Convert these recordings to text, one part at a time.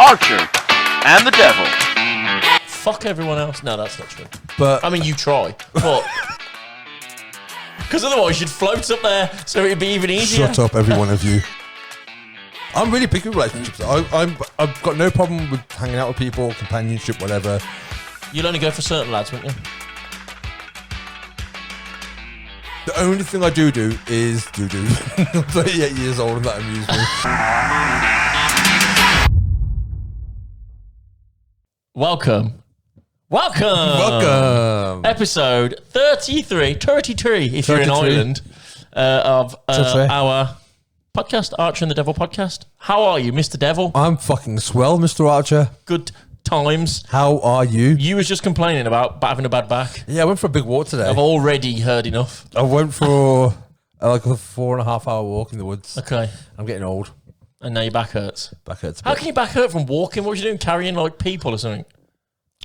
Archer and the Devil. Fuck everyone else. No, that's not true. But I mean, you try, but because otherwise you'd float up there, so it'd be even easier. shut up, every one of you. I'm really picky with relationships. I've got no problem with hanging out with people, companionship, whatever. You'll only go for certain lads, wouldn't you? The only thing I do is do. I'm 38 years old and that amuses me. Welcome. Episode 33 if you're in Ireland, of our podcast, Archer and the Devil podcast. How are you, Mr. Devil? I'm fucking swell, Mr. Archer. Good times. How are you? You was just complaining about having a bad back. Yeah, I went for a big walk today. I've already heard enough. I went for like a 4.5 hour walk in the woods. Okay. I'm getting old. And now your back hurts. Back hurts. How can your back hurt from walking? What was you doing? Carrying like people or something?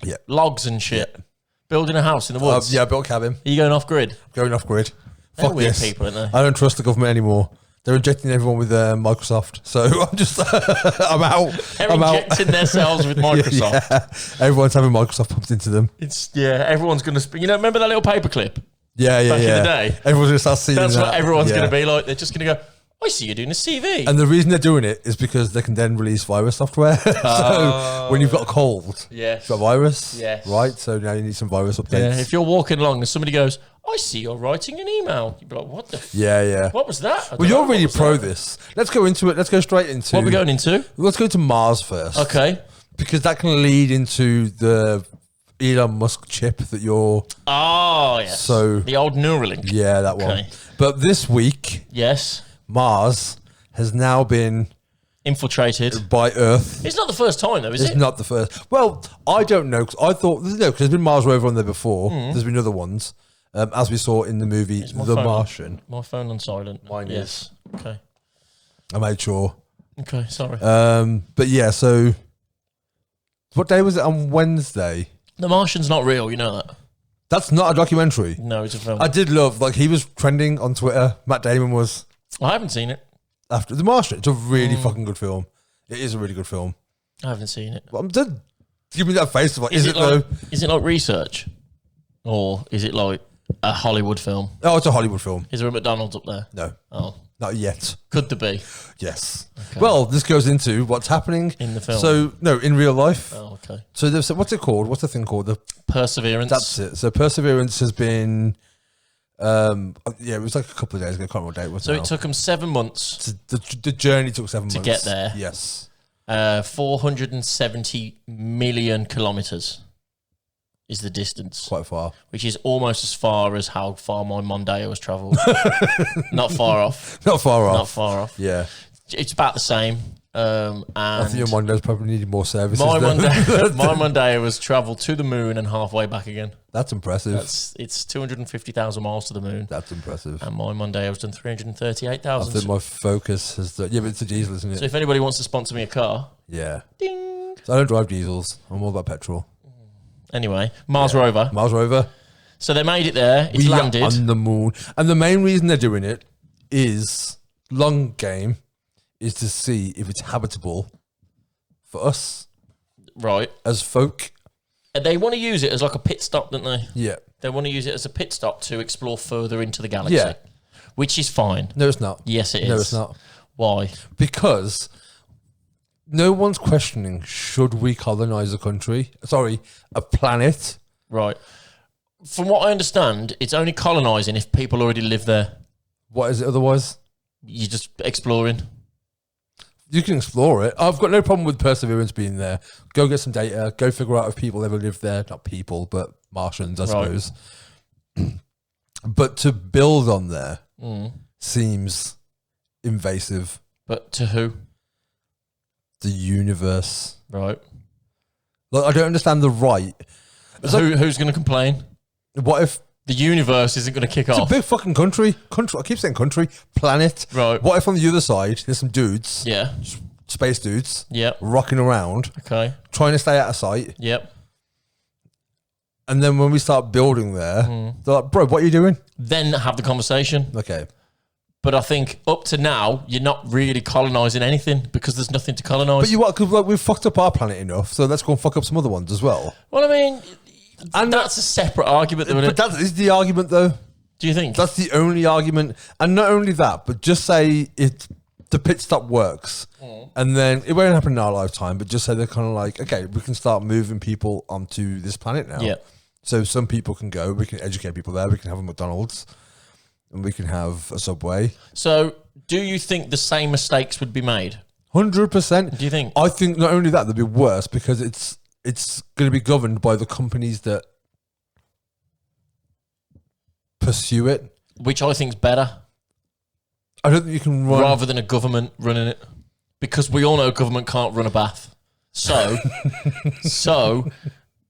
Yeah. Logs and shit. Yeah. Building a house in the woods. Yeah, I built a cabin. Are you going off grid? Going off grid. They're Fuck weird this. people, aren't they? I don't trust the government anymore. They're injecting everyone with Microsoft. So I'm just, I'm out. They're I'm injecting themselves with Microsoft. Yeah. Everyone's having Microsoft pumped into them. Everyone's going to... remember that little paperclip? Yeah. Back in the day? Everyone's going to start seeing That's that. what everyone's going to be like. They're just going to go, I see you're doing a CV. And the reason they're doing it is because they can then release virus software. So when you've got a cold, Yes. you've got a virus, Yes. right? So now you need some virus updates. Yeah, if you're walking along and somebody goes, I see you're writing an email. You'd be like, what the Yeah. What was that? Well, you're really pro this. Let's go into it. Let's go straight into... What are we going into? Let's go to Mars first. Okay. Because that can lead into the Elon Musk chip that you're... Oh, yes. So... The old Neuralink. Yeah, that one. Okay. But this week, Yes. Mars has now been... Infiltrated. By Earth. It's not the first time, though, is it? It's not the first. Well, I don't know. Cause I thought... No, because there's been Mars Rover on there before. There's been other ones. As we saw in the movie The Martian. My phone on silent. Mine yes. Okay. I made sure. Okay, sorry. But yeah, so... What day was it? On Wednesday? The Martian's not real, you know that? That's not a documentary. No, it's a film. I did love... Like, he was trending on Twitter. Matt Damon was... I haven't seen it. After The Martian. It's a really fucking good film. It is a really good film. I haven't seen it. Well, I'm dead. Give me that face of like, is it like, though? Is it like research? Or is it like a Hollywood film? Oh, it's a Hollywood film. Is there a McDonald's up there? No. Oh. Not yet. Could there be? Yes. Okay. Well, this goes into what's happening. In the film? So, no, in real life. Oh, okay. So, what's it called? What's the thing called? The Perseverance. That's it. So, Perseverance has been... it was like a couple of days ago. I can't remember what day it was. So, it took them 7 months. The journey took 7 months. To get there. Yes. 470 million kilometres is the distance. Quite far. Which is almost as far as how far my Mondeo has travelled. Not far off. Not far off. Not far off. Yeah. It's about the same. And I think your Mondeo's probably needed more services. My Mondeo has travelled to the moon and halfway back again. That's impressive. It's 250,000 miles to the moon. That's impressive. And my Mondeo's done 338,000. I think my Focus has done... Yeah, but it's a diesel, isn't it? So if anybody wants to sponsor me a car... Yeah. Ding! So I don't drive diesels. I'm all about petrol. Anyway, Mars Rover. Mars Rover. So they made it there. It's landed. On the moon. And the main reason they're doing it is... Long game... is to see if it's habitable for us. Right. As folk. They want to use it as like a pit stop, don't they? Yeah. They want to use it as a pit stop to explore further into the galaxy. Yeah. Which is fine. No, it's not. Yes, it is. No, it's not. Why? Because no one's questioning, should we colonise a country? Sorry, a planet. Right. From what I understand, it's only colonising if people already live there. What is it otherwise? You're just exploring. You can explore it. I've got no problem with Perseverance being there. Go get some data. Go figure out if people ever lived there. Not people, but Martians, I suppose. But to build on there seems invasive. But to who? The universe. Right. Like, I don't understand the right. Who's going to complain? What if... The universe isn't going to kick It's off. a big fucking country. I keep saying country. Planet. Right. What if on the other side, there's some dudes, Yeah. space dudes, Yep. rocking around, Okay. trying to stay out of sight. Yep. And then when we start building there, they're like, bro, what are you doing? Then have the conversation. Okay. But I think up to now, you're not really colonising anything because there's nothing to colonise. But you what? Because we've fucked up our planet enough, so let's go and fuck up some other ones as well. Well, I mean, and that's a separate argument. But that is the argument, though. Do you think? That's the only argument. And not only that, but just say the pit stop works. And then it won't happen in our lifetime, but just say they're kind of like, okay, we can start moving people onto this planet now. Yeah. So some people can go, we can educate people there, we can have a McDonald's, and we can have a Subway. So do you think the same mistakes would be made? 100%. Do you think? I think not only that, they'll be worse because it's going to be governed by the companies that pursue it. Which I think is better. I don't think you can run... Rather than a government running it. Because we all know government can't run a bath. So,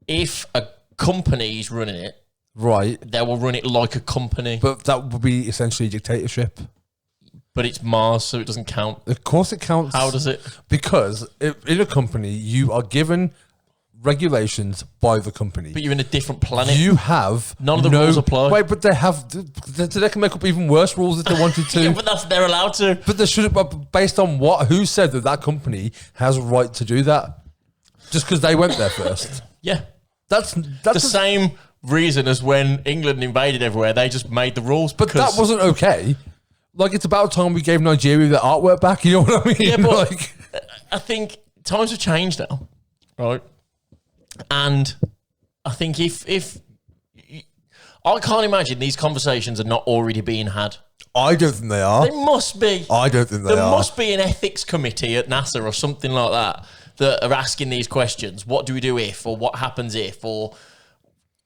if a company's running it, right, they will run it like a company. But that would be essentially dictatorship. But it's Mars, so it doesn't count. Of course it counts. How does it? Because in a company, you are given regulations by the company. But you're in a different planet. You have... None of the rules apply. Wait, but they have... They can make up even worse rules if they wanted to. Yeah, but they're allowed to. But they should have... Based on what? Who said that company has a right to do that? Just because they went there first. Yeah. That's the same reason as when England invaded everywhere. They just made the rules. But that wasn't okay. Like, it's about time we gave Nigeria their artwork back. You know what I mean? Yeah, but I think times have changed now. Right? And I think if I can't imagine these conversations are not already being had. I don't think they are. They must be. I don't think they are. There must be an ethics committee at NASA or something like that are asking these questions. What do we do if, or what happens if, or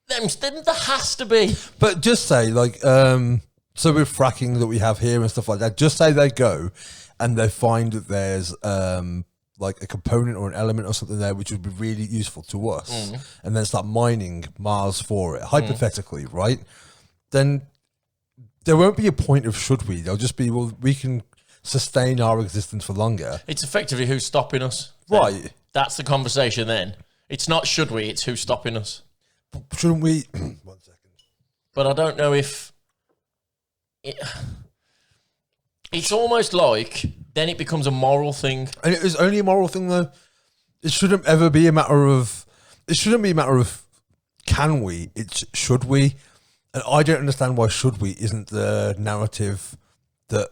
there has to be. But just say like, so with fracking that we have here and stuff like that, just say they go and they find that there's like a component or an element or something there which would be really useful to us, and then start mining Mars for it, hypothetically, right? Then there won't be a point of should we. There'll just be, well, we can sustain our existence for longer. It's effectively who's stopping us. Right. That's the conversation then. It's not should we, it's who's stopping us. Shouldn't we... 1 second. But I don't know if... It's almost like then it becomes a moral thing. And it is only a moral thing, though. It shouldn't ever be a matter of... It shouldn't be a matter of can we, it's should we. And I don't understand why should we isn't the narrative that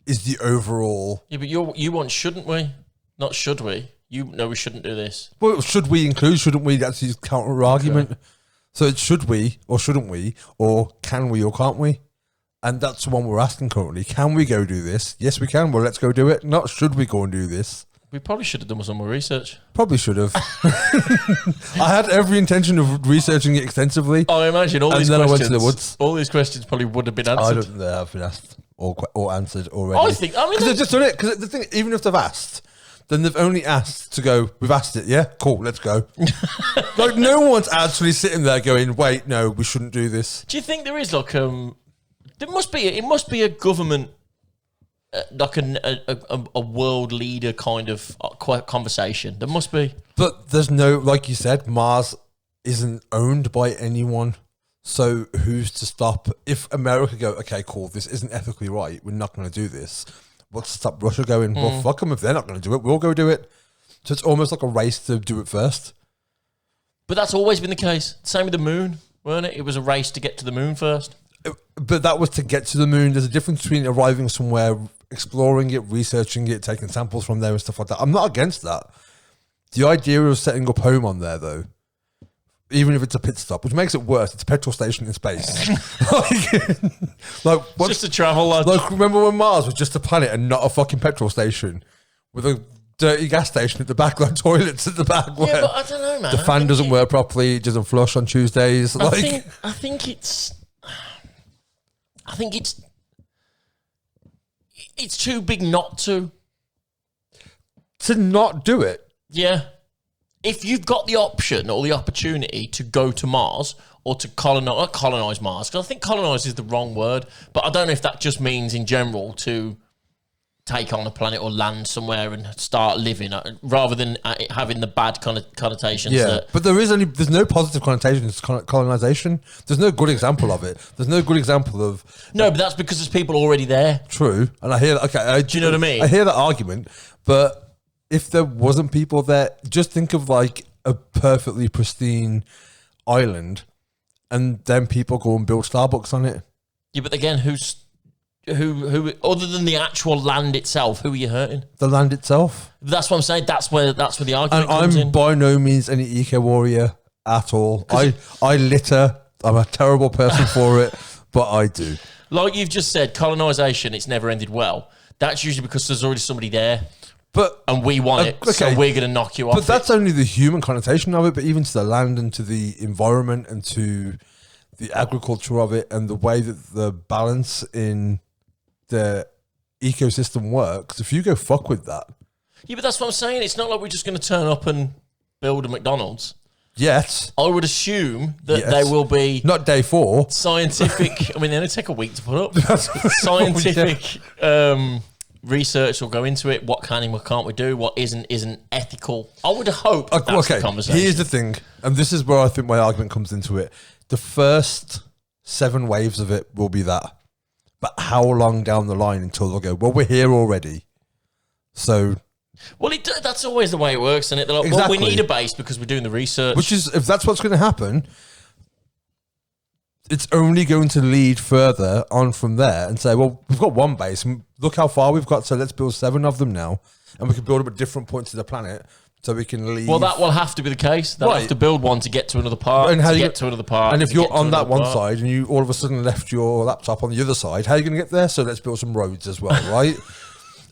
is the overall... Yeah, but you want shouldn't we, not should we. You know we shouldn't do this. Well, should we include shouldn't we? That's his counter argument. Okay. So it's should we or shouldn't we, or can we or can't we? And that's the one we're asking currently. Can we go do this? Yes, we can. Well, let's go do it. Not should we go and do this. We probably should have done some more research. Probably should have. I had every intention of researching it extensively. I imagine all these questions. I went to the woods. All these questions probably would have been answered. I don't think they have been asked or answered already. I mean, because they've just done it. Because the thing, even if they've asked, then they've only asked to go, we've asked it, yeah? Cool, let's go. Like, no one's actually sitting there going, wait, no, we shouldn't do this. Do you think there is, like, it must be a government, like a world leader kind of conversation. There must be. But there's no, like you said, Mars isn't owned by anyone. So who's to stop? If America go, okay, cool, this isn't ethically right, we're not going to do this. What's to stop Russia going, well, fuck them, if they're not going to do it, we'll go do it. So it's almost like a race to do it first. But that's always been the case. Same with the moon, weren't it? It was a race to get to the moon first. But that was to get to the moon. There's a difference between arriving somewhere, exploring it, researching it, taking samples from there and stuff like that. I'm not against that. The idea of setting up home on there, though, even if it's a pit stop, which makes it worse, it's a petrol station in space. It's just a travel lodge. Like, remember when Mars was just a planet and not a fucking petrol station with a dirty gas station at the back, like toilets at the back? Yeah, but I don't know, man. The fan doesn't work properly. It doesn't flush on Tuesdays. I think it's too big not to not do it. Yeah. If you've got the option or the opportunity to go to Mars or to colonize Mars, because I think colonize is the wrong word, but I don't know if that just means in general to take on a planet or land somewhere and start living, rather than it having the bad connotations. Yeah, but there's no positive connotations to colonization. There's no good example of it. There's no good example of... No, but that's because there's people already there. True, and I hear that. Okay, do you know what I mean? I hear that argument, but if there wasn't people there, just think of like a perfectly pristine island, and then people go and build Starbucks on it. Yeah, but again, who other than the actual land itself, who are you hurting? The land itself. That's what I'm saying. That's where the argument comes in. I'm by no means any eco warrior at all. I litter. I'm a terrible person for it, but I do. Like you've just said, colonisation, it's never ended well. That's usually because there's already somebody there. And we want it, so we're going to knock you off. But that's only the human connotation of it. But even to the land and to the environment and to the agriculture of it and the way that the balance in the ecosystem works, if you go fuck with that. Yeah, but that's what I'm saying. It's not like we're just going to turn up and build a McDonald's. Yes. I would assume that they will be... Not day 4. Scientific... I mean, they only take a week to put up. Scientific... research will go into it. What can and what can't we do? What isn't ethical? I would hope that's the conversation. Here's the thing, and this is where I think my argument comes into it. The first 7 waves of it will be that. But how long down the line until they'll go, well, we're here already. So... Well, that's always the way it works, isn't it? They're like, exactly. Well, we need a base because we're doing the research. Which is, if that's what's going to happen... It's only going to lead further on from there and say, well, we've got one base and look how far we've got, so let's build 7 of them now. And we can build them at different points of the planet so we can leave. Well, that will have to be the case. They'll have to build one to get to another part, and to another part. And if you're on that one side and you all of a sudden left your laptop on the other side, how are you going to get there? So let's build some roads as well, right?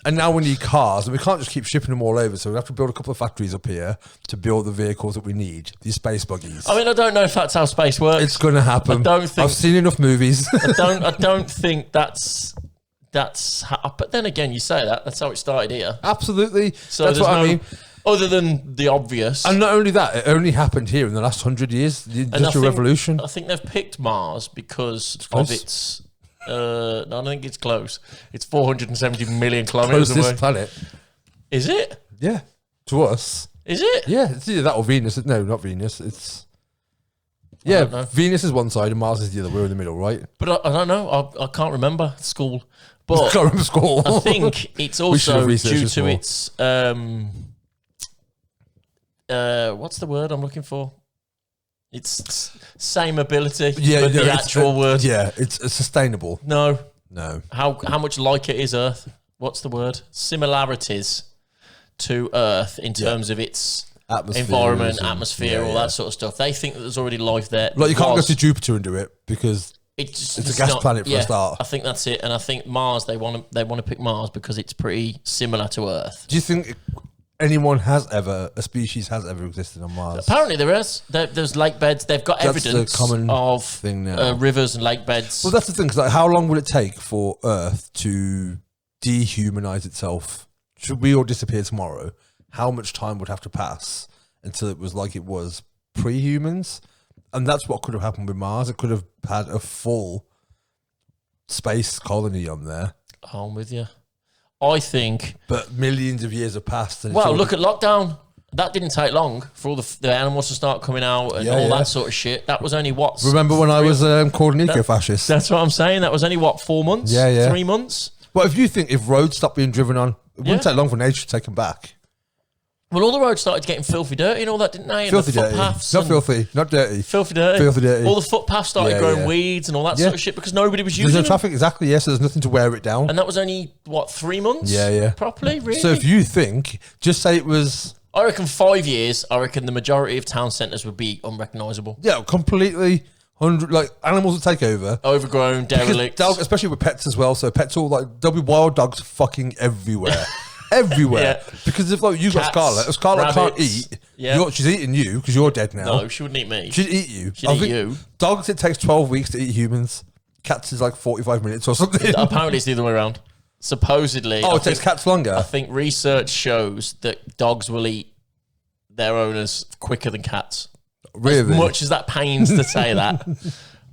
And now we need cars, and we can't just keep shipping them all over. So we have to build a couple of factories up here to build the vehicles that we need, these space buggies. I mean, I don't know if that's how space works. It's going to happen. I've seen enough movies. I don't think that's how, but then again, you say that's how it started here. Absolutely. So that's what I mean. Other than the obvious. And not only that, it only happened here in the last 100 years, the Industrial Revolution. I think they've picked Mars because of its... no, I don't think it's close. It's 470 million kilometers away. Closest planet. Is it? Yeah. To us. Is it? Yeah. It's either that or Venus. No, not Venus. It's... Yeah, Venus is one side and Mars is the other. We're in the middle, right? But I don't know. I can't remember school. But I can't remember school. I think it's also due to its... what's the word I'm looking for? It's same ability, but the actual word. Yeah, it's sustainable. No. How much like it is Earth? What's the word? Similarities to Earth in terms of its environment, atmosphere, all that sort of stuff. They think that there's already life there. Like you can't go to Jupiter and do it because it's a gas planet for a start. I think that's it, and I think Mars. They want to pick Mars because it's pretty similar to Earth. Do you think a species has ever existed on Mars? Apparently there is. There's lake beds. They've got evidence of thing now. Rivers and lake beds. Well, that's the thing. Cause like, how long would it take for Earth to dehumanize itself? Should we all disappear tomorrow? How much time would have to pass until it was like it was pre-humans? And that's what could have happened with Mars. It could have had a full space colony on there. I'm with you. I think... But millions of years have passed. And well, look at lockdown. That didn't take long for all the animals to start coming out and that sort of shit. That was only what... Remember when I was called an eco-fascist? That's what I'm saying. That was only, 4 months? 3 months? Well, if roads stopped being driven on, it wouldn't take long for nature to take them back. Well, all the roads started getting filthy dirty and all that, didn't they? Filthy dirty. Not filthy, not dirty. Filthy dirty. Filthy dirty. All the footpaths started growing weeds and all that sort of shit because nobody was using There's no traffic, exactly, so there's nothing to wear it down. And that was only, 3 months? Properly, really? So if you think, just say it was... I reckon 5 years, I reckon the majority of town centres would be unrecognisable. Yeah, completely... animals would take over. Overgrown, derelict. Especially with pets as well. So pets there'll be wild dogs fucking everywhere. Everywhere. Because if you've got Scarlet, if Scarlet can't eat, she's eating you because you're dead now. No, she wouldn't eat me. She'd eat you. She'd eat you. Dogs, it takes 12 weeks to eat humans. Cats is 45 minutes or something. Apparently it's the other way around. Supposedly. It takes cats longer. I think research shows that dogs will eat their owners quicker than cats. Really? As much as that pains to say that,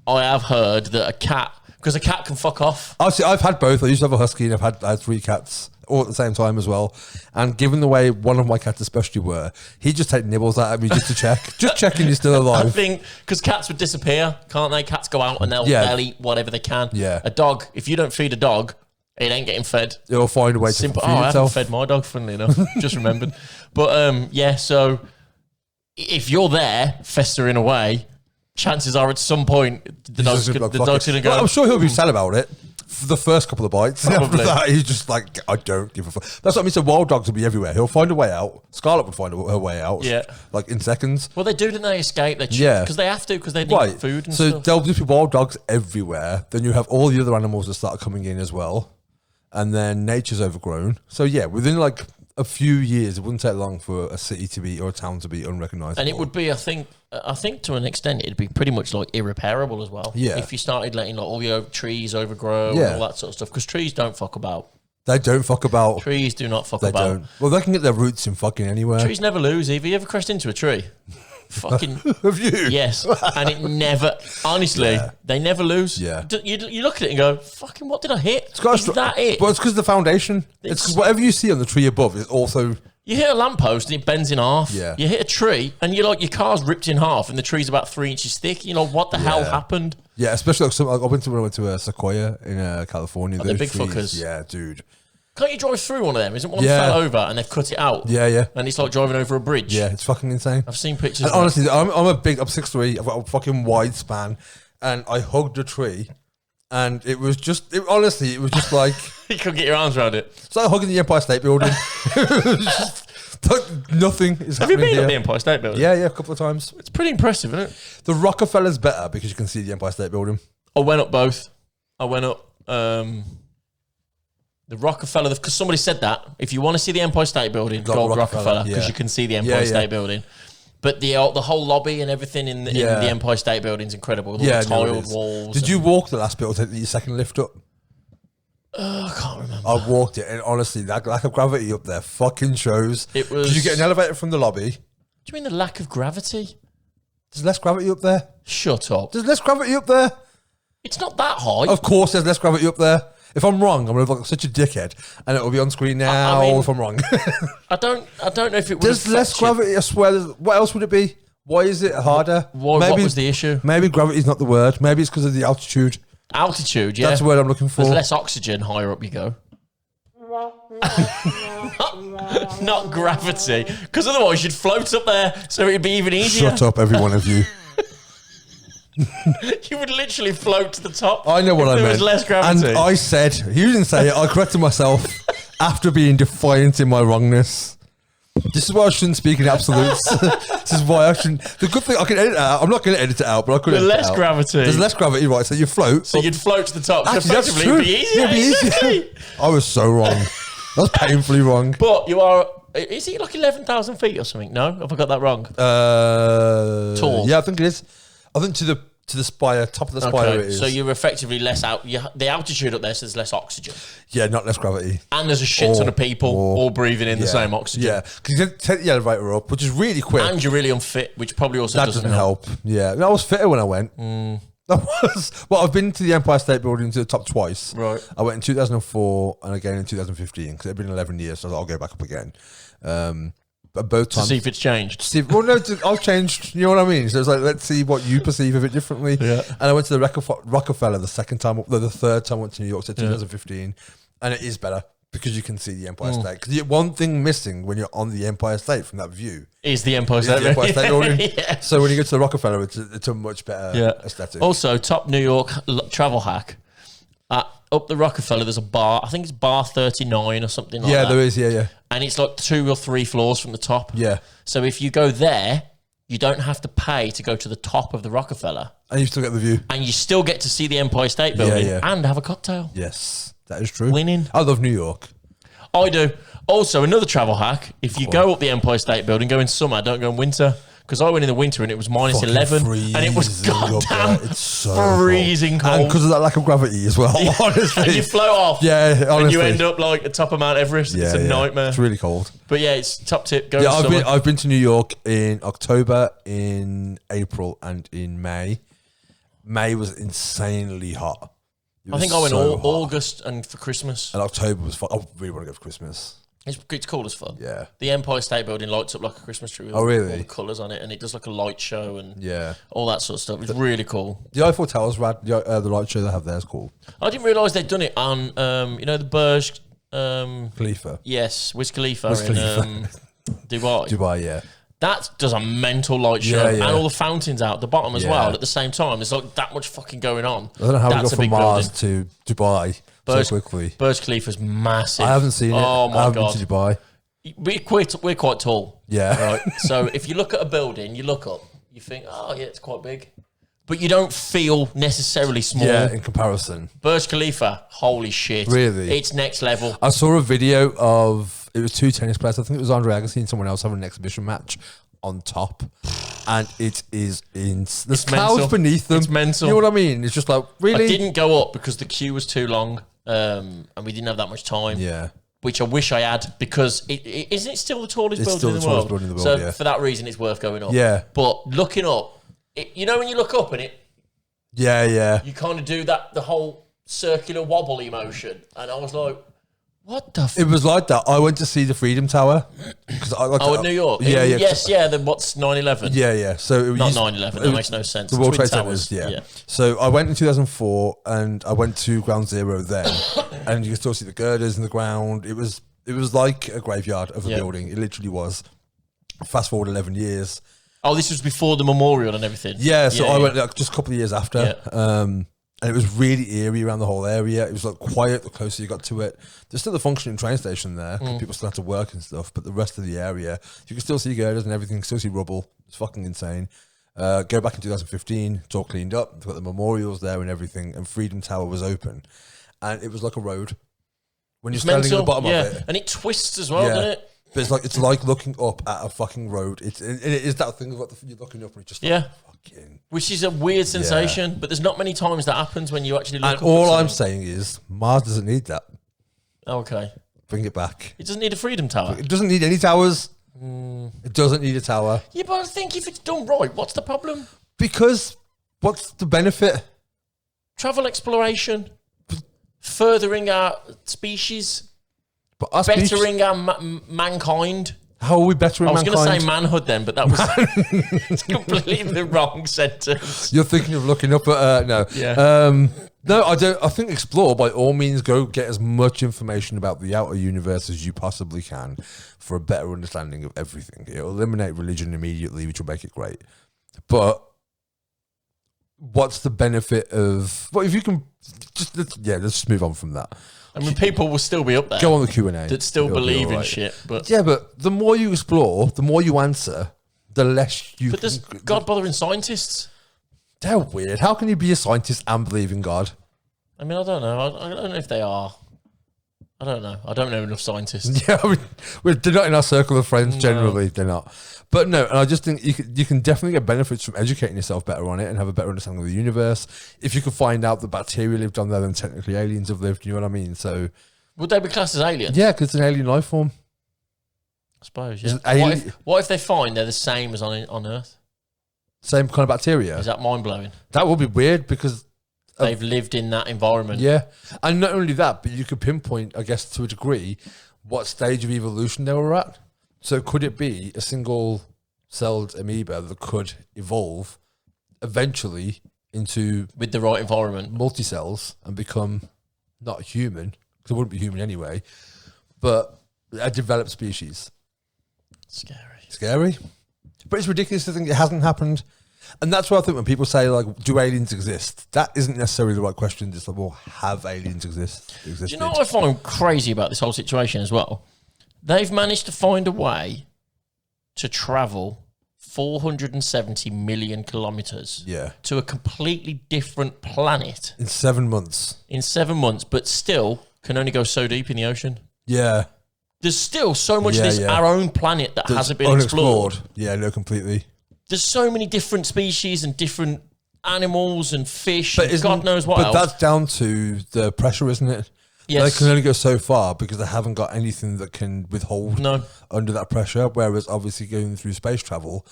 I have heard that a cat, because a cat can fuck off. I've had both. I used to have a husky and I've had 3 cats. all at the same time as well. And given the way one of my cats especially were, he'd just take nibbles out of me just to check. Just checking you're still alive. I think, because cats would disappear, can't they? Cats go out and they'll eat whatever they can. Yeah. A dog, if you don't feed a dog, it ain't getting fed. It'll find a way to feed I haven't itself. fed my dog, funnily enough. Just remembered. But so if you're there festering away, chances are at some point the dog's going to go. Well, I'm sure he'll be sad about it for the first couple of bites. Probably. After that, he's just like, I don't give a fuck. That's what I mean. So wild dogs will be everywhere. He'll find a way out. Scarlet would find her way out. Like in seconds. Well, they do, don't they? Escape. Because they have to, because they need food and so stuff. there'll just be wild dogs everywhere. Then you have all the other animals that start coming in as well. And then nature's overgrown. So yeah, within like a few years, it wouldn't take long for a city to be or a town to be unrecognizable. And it would be, I think to an extent, it'd be pretty much like irreparable as well. Yeah. If you started letting like all your trees overgrow and all that sort of stuff, because trees don't fuck about. They don't fuck about. Trees do not fuck They about. don't. Well, they can get their roots in fucking anywhere. Trees never lose. Have you ever crashed into a tree? Fucking Have you? yes, and it never. Honestly, they never lose. Yeah. You look at it and go, "Fucking, what did I hit? Is that it?" But it's because of the foundation. It's 'cause whatever you see on the tree above is also. You hit a lamppost and it bends in half. Yeah. You hit a tree and you're like, your car's ripped in half and the tree's about 3 inches thick. You know, what the hell happened? Yeah, especially like when I went to Sequoia in California. The big fuckers. Yeah, dude. Can't you drive through one of them? Isn't one fell over and they've cut it out? Yeah. And it's like driving over a bridge. Yeah, it's fucking insane. I've seen pictures. And honestly, I'm 6'3", I've got a fucking wide span, and I hugged a tree, and it was just like You couldn't get your arms around it. it's like hugging the Empire State Building. It was just like nothing is Have you happening been here. at the Empire State Building? Yeah, a couple of times. It's pretty impressive, isn't it? The Rockefeller's better because you can see the Empire State Building. I went up both. I went up the Rockefeller, because somebody said that. If you want to see the Empire State Building, go up Rockefeller, because you can see the Empire State Building. But the whole lobby and everything in the Empire State Building is incredible. All the tiled walls. Did you walk the last bit or take your second lift up? I can't remember. I walked it, and honestly, that lack of gravity up there fucking shows. It was. Did you get an elevator from the lobby? Do you mean the lack of gravity? There's less gravity up there. Shut up. There's less gravity up there. It's not that high. Of course, there's less gravity up there. If I'm wrong, I'm gonna look like such a dickhead, and it will be on screen now. I mean, if I'm wrong, I don't know if it would. there's less gravity. I swear. What else would it be? Why is it harder? What was the issue? Maybe gravity's not the word. Maybe it's because of the altitude. Altitude, yeah. That's the word I'm looking for. There's less oxygen higher up you go. Not gravity, because otherwise you'd float up there, so it'd be even easier. Shut up, every one of you. You would literally float to the top. I know what I meant. There was less gravity. And I said, you didn't say it, I corrected myself after being defiant in my wrongness. This is why I shouldn't speak in absolutes. This is why I shouldn't. The good thing, I can edit it out. I'm not going to edit it out, but I could edit it out. Less gravity. There's less gravity, right? So you float. So you'd float to the top. Actually, So that's effectively, true. it'd be easier. It'd be easier. Exactly. I was so wrong. I was painfully wrong. But you are. Is it like 11,000 feet or something? No, have I got that wrong? Tall. Yeah, I think it is. I think to the spire, top of the spire it is. So you're effectively less out. The altitude up there, so there's less oxygen, Yeah, not less gravity. and there's a shit ton of people all breathing in the same oxygen. Yeah, because you take the elevator up, which is really quick. And you're really unfit, which probably also That doesn't help. Yeah, I was fitter when I went. Well, I've been to the Empire State Building to the top twice. Right. I went in 2004 and again in 2015 because it had been 11 years, so I thought I'll go back up again. But both To times. see if it's changed. Well, no, I've changed. You know what I mean? So it's like, let's see what you perceive of it differently. Yeah. And I went to the Rockefeller the second time, the third time I went to New York, so 2015, and it is better because you can see the Empire State. Because one thing missing when you're on the Empire State from that view Is the Empire is State the Empire State Building. Yeah. So when you go to the Rockefeller, it's a much better aesthetic. Also, top New York travel hack. Up the Rockefeller, there's a bar. I think it's bar 39 or something like that. Yeah, there is. Yeah. And it's like 2 or 3 floors from the top. Yeah. So if you go there, you don't have to pay to go to the top of the Rockefeller. And you still get the view. And you still get to see the Empire State Building and have a cocktail. Yes, that is true. Winning. I love New York. I do. Also, another travel hack. If you go up the Empire State Building, go in summer, don't go in winter. Because I went in the winter and it was minus Fucking 11. And it was freezing up goddamn there. It's so freezing cold. cold. And because of that lack of gravity as well, honestly. And you float off. Yeah, honestly. And you end up like at top of Mount Everest. It's a nightmare. It's really cold. But yeah, it's top tip. Go in Yeah, summer. I've been to New York in October, in April, and in May. May was insanely hot. I think I went so hot. August and for Christmas. And October was fun. I really want to go for Christmas. It's cool as fun. Yeah. The Empire State Building lights up like a Christmas tree with really? all the colours on it, and it does like a light show and Yeah. all that sort of stuff. It's really cool. The Eiffel Tower's rad. The light show they have there is cool. I didn't realise they'd done it on, the Burj Khalifa. Yes, Wiz Khalifa Wiz in Khalifa. Dubai. Dubai, yeah. That does a mental light show, Yeah, yeah. and all the fountains out the bottom as Yeah. well at the same time. There's like that much fucking going on. I don't know how That's we a got from big Mars building. to Dubai so quickly. Burj Khalifa's massive. I haven't seen it. Oh I my haven't god, been to Dubai. we're quite tall. Yeah. Right. So if you look at a building, you look up, you think, oh yeah, it's quite big, but you don't feel necessarily small. Yeah, in comparison. Burj Khalifa, holy shit! Really? It's next level. I saw a video of, it was two tennis players. I think it was Andre Agassi and someone else having an exhibition match on top. And it is there's clouds mental. beneath them. It's mental. You know what I mean? It's just like, really? I didn't go up because the queue was too long, and we didn't have that much time. Yeah. Which I wish I had, because isn't it still the tallest It's building still in the the tallest world? building in the So world, yeah. for that reason, it's worth going up. Yeah. But looking up, when you look up and Yeah. you kind of do the whole circular wobble emotion, and I was like, what the It was like that. I went to see the Freedom Tower. in New York? Yeah. Yes, yeah, then what's 9/11? Yeah. So it Not was 9/11, that makes no sense. The World Twin Trade Towers, Centers, yeah. So I went in 2004 and I went to Ground Zero then, and you could still see the girders in the ground. It was like a graveyard of a building. It literally was. Fast forward 11 years. Oh, this was before the memorial and everything. Yeah, so I went just a couple of years after. Yeah. And it was really eerie around the whole area. It was like quiet the closer you got to it. There's still a functioning train station there. People still have to work and stuff, but the rest of the area, you can still see girders and everything, still see rubble. It's fucking insane. Go back in 2015, it's all cleaned up. They've got the memorials there and everything, and Freedom Tower was open. And it was like a road. When you're standing at the bottom of it. And it twists as well, doesn't it? But it's like looking up at a fucking road. It is that thing of what you're looking up and it's just like, fucking. Which is a weird sensation, but there's not many times that happens when you actually look And up all at I'm something. saying is, Mars doesn't need that. Okay. Bring it back. It doesn't need a Freedom Tower. It doesn't need any towers. It doesn't need a tower. Yeah, but I think if it's done right, what's the problem? Because what's the benefit? Travel exploration, furthering our species, But our species, bettering our mankind. how are we bettering I was mankind? going to say manhood then, but that was it's completely the wrong sentence. You're thinking of looking up at no. Yeah. No, I don't. I think explore, by all means, go get as much information about the outer universe as you possibly can for a better understanding of everything. It'll eliminate religion immediately, which will make it great. But what's the benefit of? Well, if you can, let's just move on from that. I mean, people will still be up there Go on the Q&A. that still It'll be believe in alright. shit, but Yeah, but the more you explore, the more you answer, the less you. but there's God bothering scientists. They're weird. How can you be a scientist and believe in God? I mean, I don't know. I don't know if they are. I don't know. I don't know enough scientists. Yeah, I mean, they're not in our circle of friends. Generally, they're not. But no, and I just think you can definitely get benefits from educating yourself better on it and have a better understanding of the universe. If you can find out that bacteria lived on there, then technically aliens have lived. You know what I mean? So Would they be classed as aliens? yeah, because it's an alien life form. I suppose. Is Yeah. it What if they find they're the same as on Earth? Same kind of bacteria. Is that mind blowing? That would be weird because They've lived in that environment. yeah, and not only that, but you could pinpoint, I guess, to a degree, what stage of evolution they were at. So could it be a single-celled amoeba that could evolve eventually into With the right environment. multi-cells and become not human, because it wouldn't be human anyway, but a developed species? Scary. Scary. But it's ridiculous to think it hasn't happened. And that's why I think when people say, like, do aliens exist? That isn't necessarily the right question. It's like, well, have aliens existed? Do you know what I find crazy about this whole situation as well? They've managed to find a way to travel 470 million kilometers Yeah. to a completely different planet In 7 months. in 7 months, but still can only go so deep in the ocean. Yeah. There's still so much Yeah, of this, yeah. our own planet that That's hasn't been explored. Yeah, no, completely. There's so many different species and different animals and fish and isn't- God knows what But else. that's down to the pressure, isn't it? Yes. They can only go so far because they haven't got anything that can withhold No. under that pressure. Whereas obviously going through space travel,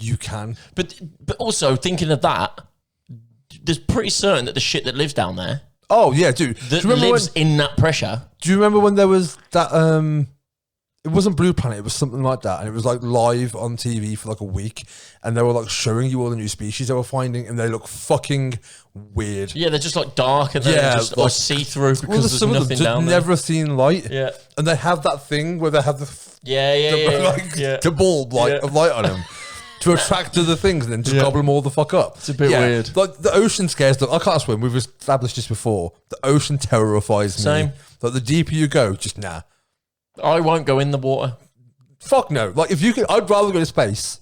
you can. But also thinking of that, there's pretty certain that the shit that lives down there Oh yeah, dude. that lives in that pressure. Do you remember when there was that? It wasn't Blue Planet. It was something like that, and it was like live on TV for like a week, and they were like showing you all the new species they were finding, and they look fucking weird. Yeah, they're just like dark and they're just or see through because there's some nothing of them just down there. never seen light. Yeah, and they have that thing where they have the the bulb of light on them. To attract other things and then just gobble them all the fuck up. It's a bit weird. Like the ocean scares them. I can't swim. We've established this before. The ocean terrifies me. Same. Like the deeper you go, just nah. I won't go in the water. Fuck no. Like if you could, I'd rather go to space.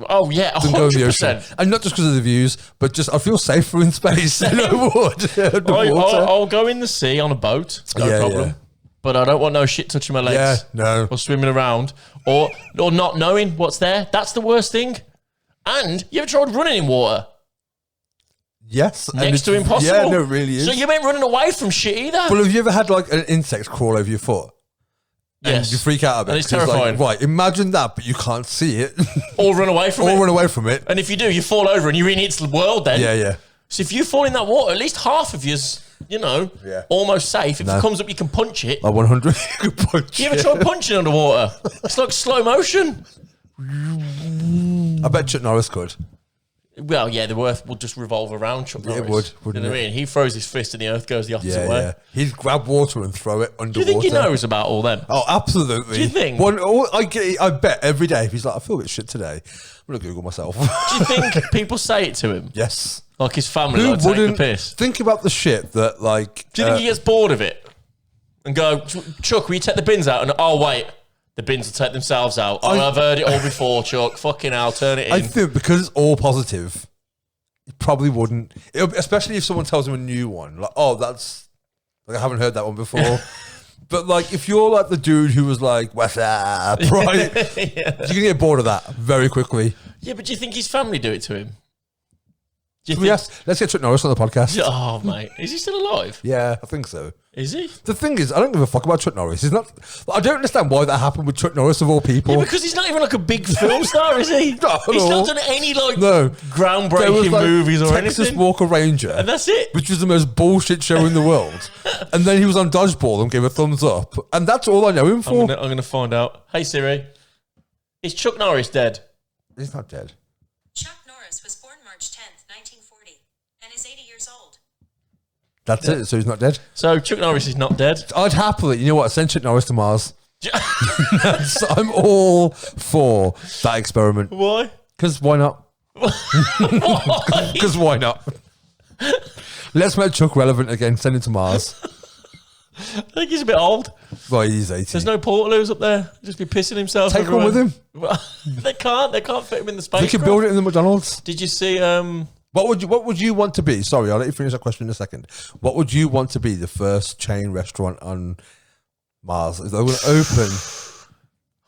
Oh yeah, Than go in the ocean. 100%. And not just because of the views, but just I feel safer in space than I would. I'll go in the sea on a boat. It's no problem. Yeah. But I don't want no shit touching my legs. Yeah, no. Or swimming around. Or not knowing what's there. That's the worst thing. And you ever tried running in water? Yes. Next to impossible. Yeah, no, it really is. So you ain't running away from shit either. Well, have you ever had like an insect crawl over your foot? Yes. And you freak out a bit. And it's terrifying. Like, right, imagine that, but you can't see it. Or run away from it. Or run away from it. And if you do, you fall over and you're in its world then. Yeah, yeah. So if you fall in that water, at least half of you's, almost safe. If it comes up, you can punch it. Like 100, you can punch it. You ever tried punching underwater? It's like slow motion. I bet Chuck Norris could. Well, yeah, the earth will just revolve around Chuck Norris. It would, wouldn't you know what I mean? He throws his fist and the earth goes the opposite way. Yeah. He'd grab water and throw it underwater. Do you think he knows about all them? Oh, absolutely. Do you think? I bet every day if he's like, I feel a bit shit today, I'm going to Google myself. Do you think people say it to him? Yes. Like his family like take the piss? Think about the shit that like... Do you think he gets bored of it? And go, Chuck, will you take the bins out? And, oh, wait. The bins will take themselves out. I've heard it all before, Chuck. Fucking hell, turn it in. I think because it's all positive, he probably wouldn't. Especially if someone tells him a new one. Like, oh, that's... Like, I haven't heard that one before. But, like, if you're, like, the dude who was like, what's up, right? You're going to get bored of that very quickly. Yeah, but do you think his family do it to him? Let's get Chuck Norris on the podcast. Oh, mate. Is he still alive? Yeah, I think so. Is he? The thing is, I don't give a fuck about Chuck Norris. He's not. I don't understand why that happened with Chuck Norris of all people. Yeah, because he's not even like a big film star, is he? He's not done any groundbreaking movies or anything. Texas Walker Ranger, and that's it. Which was the most bullshit show in the world. And then he was on Dodgeball and gave a thumbs up, and that's all I know him for. I'm gonna find out. Hey Siri, is Chuck Norris dead? He's not dead. Chuck Norris was born March 10th, 1940, and is 80 years old. That's it. So he's not dead. So Chuck Norris is not dead. I'd happily, you know what, send Chuck Norris to Mars. I'm all for that experiment. Why? Because why not? Because why not? Let's make Chuck relevant again. Send him to Mars. I think he's a bit old. Well, he's 80. There's no Portaloos up there. Just be pissing himself. Take one with him. They can't fit him in the space. We can build it in the McDonald's. Did you see? What would you want to be? Sorry, I'll let you finish that question in a second. What would you want to be the first chain restaurant on Mars? If they were going to open...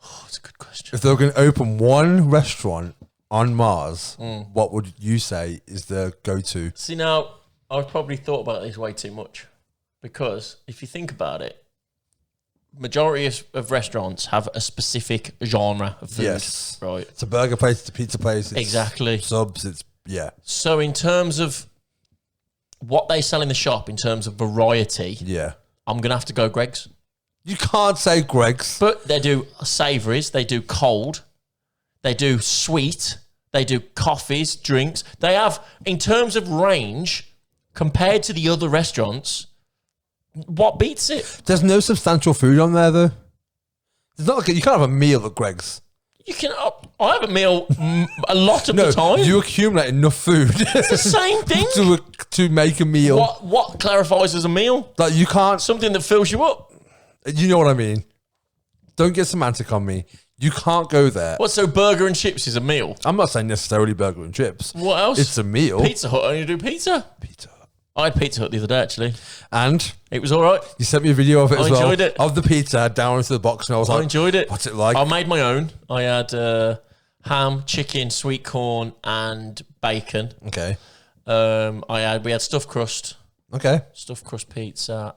Oh, that's a good question. If they were going to open one restaurant on Mars, what would you say is the go-to? See, now, I've probably thought about this way too much. Because if you think about it, majority of restaurants have a specific genre of food. Yes. Right. It's a burger place, it's a pizza place. It's exactly. Subs, it's... Yeah. So in terms of what they sell in the shop, in terms of variety, I'm going to have to go Greg's. You can't say Greg's. But they do savouries, they do cold, they do sweet, they do coffees, drinks. They have, in terms of range, compared to the other restaurants, what beats it? There's no substantial food on there, though. There's not like you can't have a meal at Greg's. You can. I have a meal a lot of the time. You accumulate enough food. It's the same thing to make a meal. What clarifies as a meal? Like you can't something that fills you up. You know what I mean? Don't get semantic on me. You can't go there. What? So burger and chips is a meal? I'm not saying necessarily burger and chips. What else? It's a meal. Pizza Hut only do pizza. Pizza Hut. I had Pizza Hut the other day actually, and it was all right. You sent me a video of it as well. I enjoyed it. Of the pizza down into the box, and I was like, I enjoyed it. What's it like? I made my own. I had ham, chicken, sweet corn, and bacon. Okay. We had stuffed crust. Okay. Stuffed crust pizza.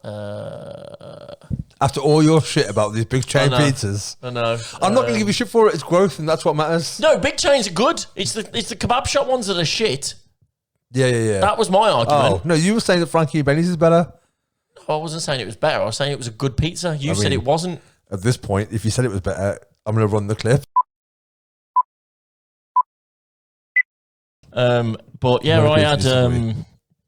After all your shit about these big chain pizzas, I know. I'm not going to give you shit for it. It's growth, and that's what matters. No, big chains are good. It's the kebab shop ones that are shit. Yeah. That was my argument. Oh no, you were saying that Frankie Benny's is better. I wasn't saying it was better. I was saying it was a good pizza. You said mean, it wasn't. At this point, if you said it was better, I'm going to run the clip. But yeah, No, I please disagree. had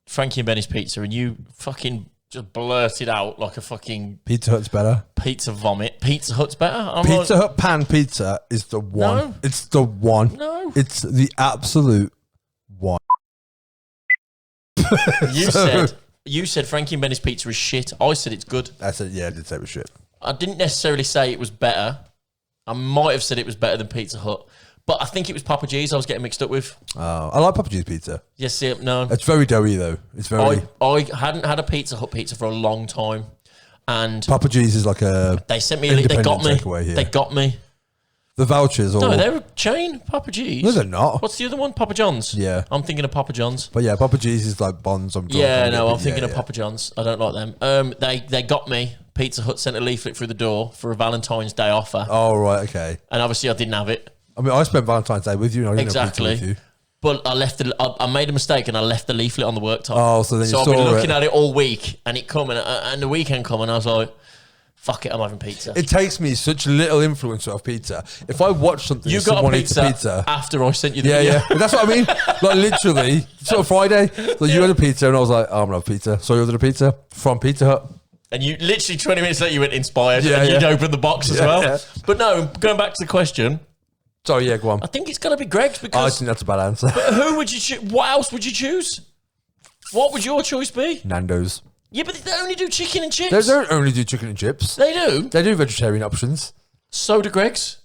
Frankie and Benny's pizza, and you fucking just blurted out like a fucking Pizza Hut's better. pizza vomit. Pizza Hut's better. I'm Pizza like, Hut pan pizza is the one. No. It's the one. No. It's the absolute one. You said Frankie and Benny's pizza is shit. I said it's good. I said, yeah, I did say it was shit. I didn't necessarily say it was better. I might have said it was better than Pizza Hut, but I think it was Papa G's I was getting mixed up with. Oh, I like Papa G's pizza. Yes, yeah, no. It's very doughy though. It's very. I hadn't had a Pizza Hut pizza for a long time, and Papa G's is like a. they sent me. They got me. takeaway here. They got me. The vouchers or. No, they're a chain. Papa G's. No, they're not. What's the other one? Papa John's. Yeah. I'm thinking of Papa John's. But yeah, Papa G's is like Bonds. I'm drunk Yeah, on no, it, I'm but thinking yeah, of Papa John's. I don't like them. They got me. Pizza Hut sent a leaflet through the door for a Valentine's Day offer, Oh right, okay. and obviously I didn't have it. I mean, I spent Valentine's Day with you, and I didn't have Exactly. pizza with you. But I left. I made a mistake and I left the leaflet on the worktop. Oh, so then you I've saw been looking it. at it all week, and it come and the weekend come, and I was like, "Fuck it, I'm having pizza." It takes me such little influence of pizza. If I watch something, You and got someone a eats pizza, after I sent you the Yeah, video. yeah. But that's what I mean. Like literally, sort of Friday, like you had a pizza, and I was like, oh, I'm gonna have pizza. So you ordered a pizza from Pizza Hut. And you literally 20 minutes later you went inspired, Yeah, and you'd yeah. open the box as Yeah, well. yeah. But no, going back to the question, So yeah, go on. I think it's got to be Greg's I because think that's a bad answer. who would you choose? What else would you choose? What would your choice be? Nando's. Yeah, but they only do chicken and chips. They don't only do chicken and chips. They do. They do vegetarian options. So do Greg's.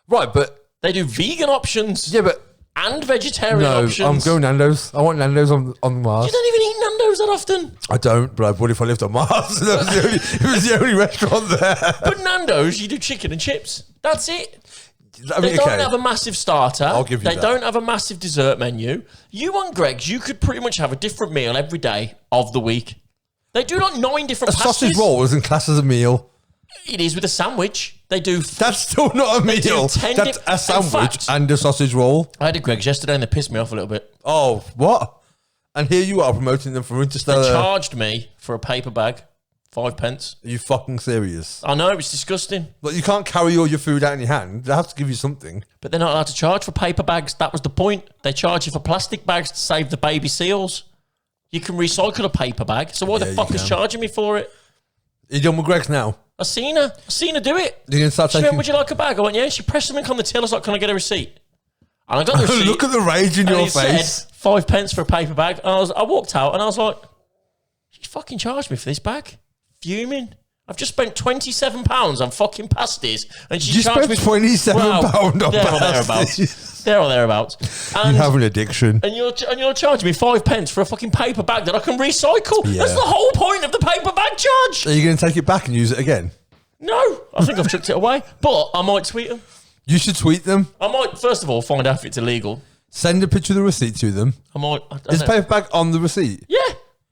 Right, but They do vegan options yeah, but and vegetarian no, options. I'm going Nando's. I want Nando's on Mars. You don't even eat Nando's that often. I don't, but I would if I lived on Mars. It was the only restaurant there. But Nando's, you do chicken and chips. That's it. I They mean, don't okay. have a massive starter. I'll give you They that. don't have a massive dessert menu. You on Greg's, you could pretty much have a different meal every day of the week. They do like 9 different A sausage pasties. roll isn't classed as a meal. It is with a sandwich. They do. That's still not a They do meal. 10 That's dip- a in sandwich fact- and a sausage roll. I had a Greg's yesterday and they pissed me off a little bit. Oh, what? And here you are promoting them for They Interstellar. charged me for a paper bag, 5 pence. Are you fucking serious? I know, it's disgusting. Like, you can't carry all your food out in your hand. They have to give you something. But they're not allowed to charge for paper bags. That was the point. They charge you for plastic bags to save the baby seals. You can recycle a paper bag. So why Yeah, the you fuck is can. charging me for it? Are you done with Greg's now? I seen her do it. You're going to start She went, taking... would you like a bag? I went, yeah. She pressed something on the till. I was like, can I get a receipt? And I got the receipt. Look at the rage in and your it said face. 5 pence for a paper bag. And I walked out and I was like, she fucking charged me for this bag. Fuming. I've just spent £27 on fucking pasties. And she You charged spent me £27 on there or thereabouts. pasties. There or thereabouts. You And, have an addiction. and you're charging me 5 pence for a fucking paper bag that I can recycle. Yeah. That's the whole point of the paper bag charge. Are you going to take it back and use it again? No, I think I've chucked it away. But I might tweet them. You should tweet them. I might, first of all, find out if it's illegal. Send a picture of the receipt to them. I might. I don't Is know. paper bag on the receipt? Yeah,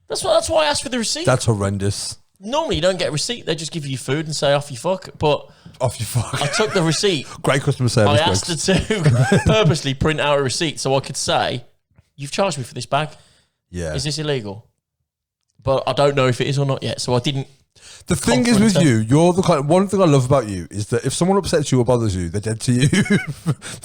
that's why I asked for the receipt. That's horrendous. Normally, you don't get a receipt; they just give you your food and say off you fuck. But Off you fuck. I took the receipt. Great customer service. I asked her to purposely print out a receipt so I could say, "You've charged me for this bag. Yeah. Is this illegal?" But I don't know if it is or not yet, so I didn't. The thing is with confront her. you, you're the kind. One thing I love about you is that if someone upsets you or bothers you, they're dead to you.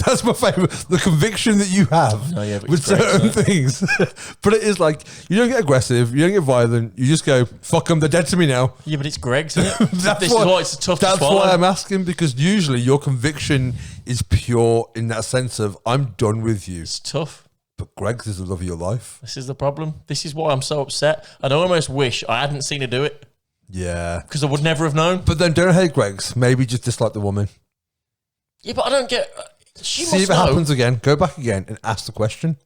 That's my favorite. The conviction that you have Oh, yeah, but with it's great, certain isn't things. But it is like you don't get aggressive, you don't get violent. You just go, "Fuck them, they're dead to me now." Yeah, but it's Greg's, isn't it? That's This is why it's tough to That's swallow. why I'm asking, because usually your conviction is pure in that sense of I'm done with you. It's tough. But Greg's is the love of your life. This is the problem. This is why I'm so upset. And I almost wish I hadn't seen her do it Yeah. because I would never have known. But then don't hate Greg's. Maybe just dislike the woman. Yeah, but I don't get. She See if must it know. happens again. Go back again and ask the question.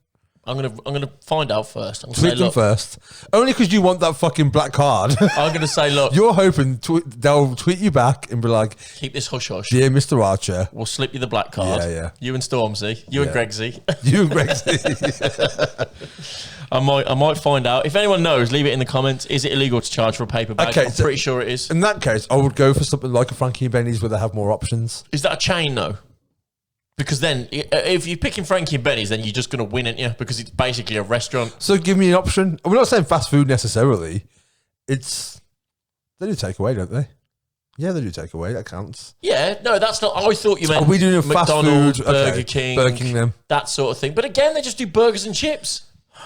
I'm gonna find out first. I'm gonna Tweet say, them look. first. Only because you want that fucking black card. I'm gonna say, look. You're hoping they'll tweet you back and be like, Keep this hush hush. "Dear Mr. Archer, We'll slip you the black card. Yeah, yeah. You and Stormzy. You and Yeah. Gregsy. you and Greg." I might find out. If anyone knows, leave it in the comments. Is it illegal to charge for a paper bag? Okay, I'm so- pretty sure it is. In that case, I would go for something like a Frankie and Benny's where they have more options. Is that a chain though? Because then, if you're picking Frankie and Benny's, then you're just going to win, aren't you? Because it's basically a restaurant. So give me an option. We're not saying fast food necessarily. It's They do takeaway, don't they? Yeah, they do takeaway. That counts. Yeah, no, that's not. I thought you meant Are we doing a fast McDonald's, food? Burger Okay, King, Burger King then. that sort of thing. But again, they just do burgers and chips.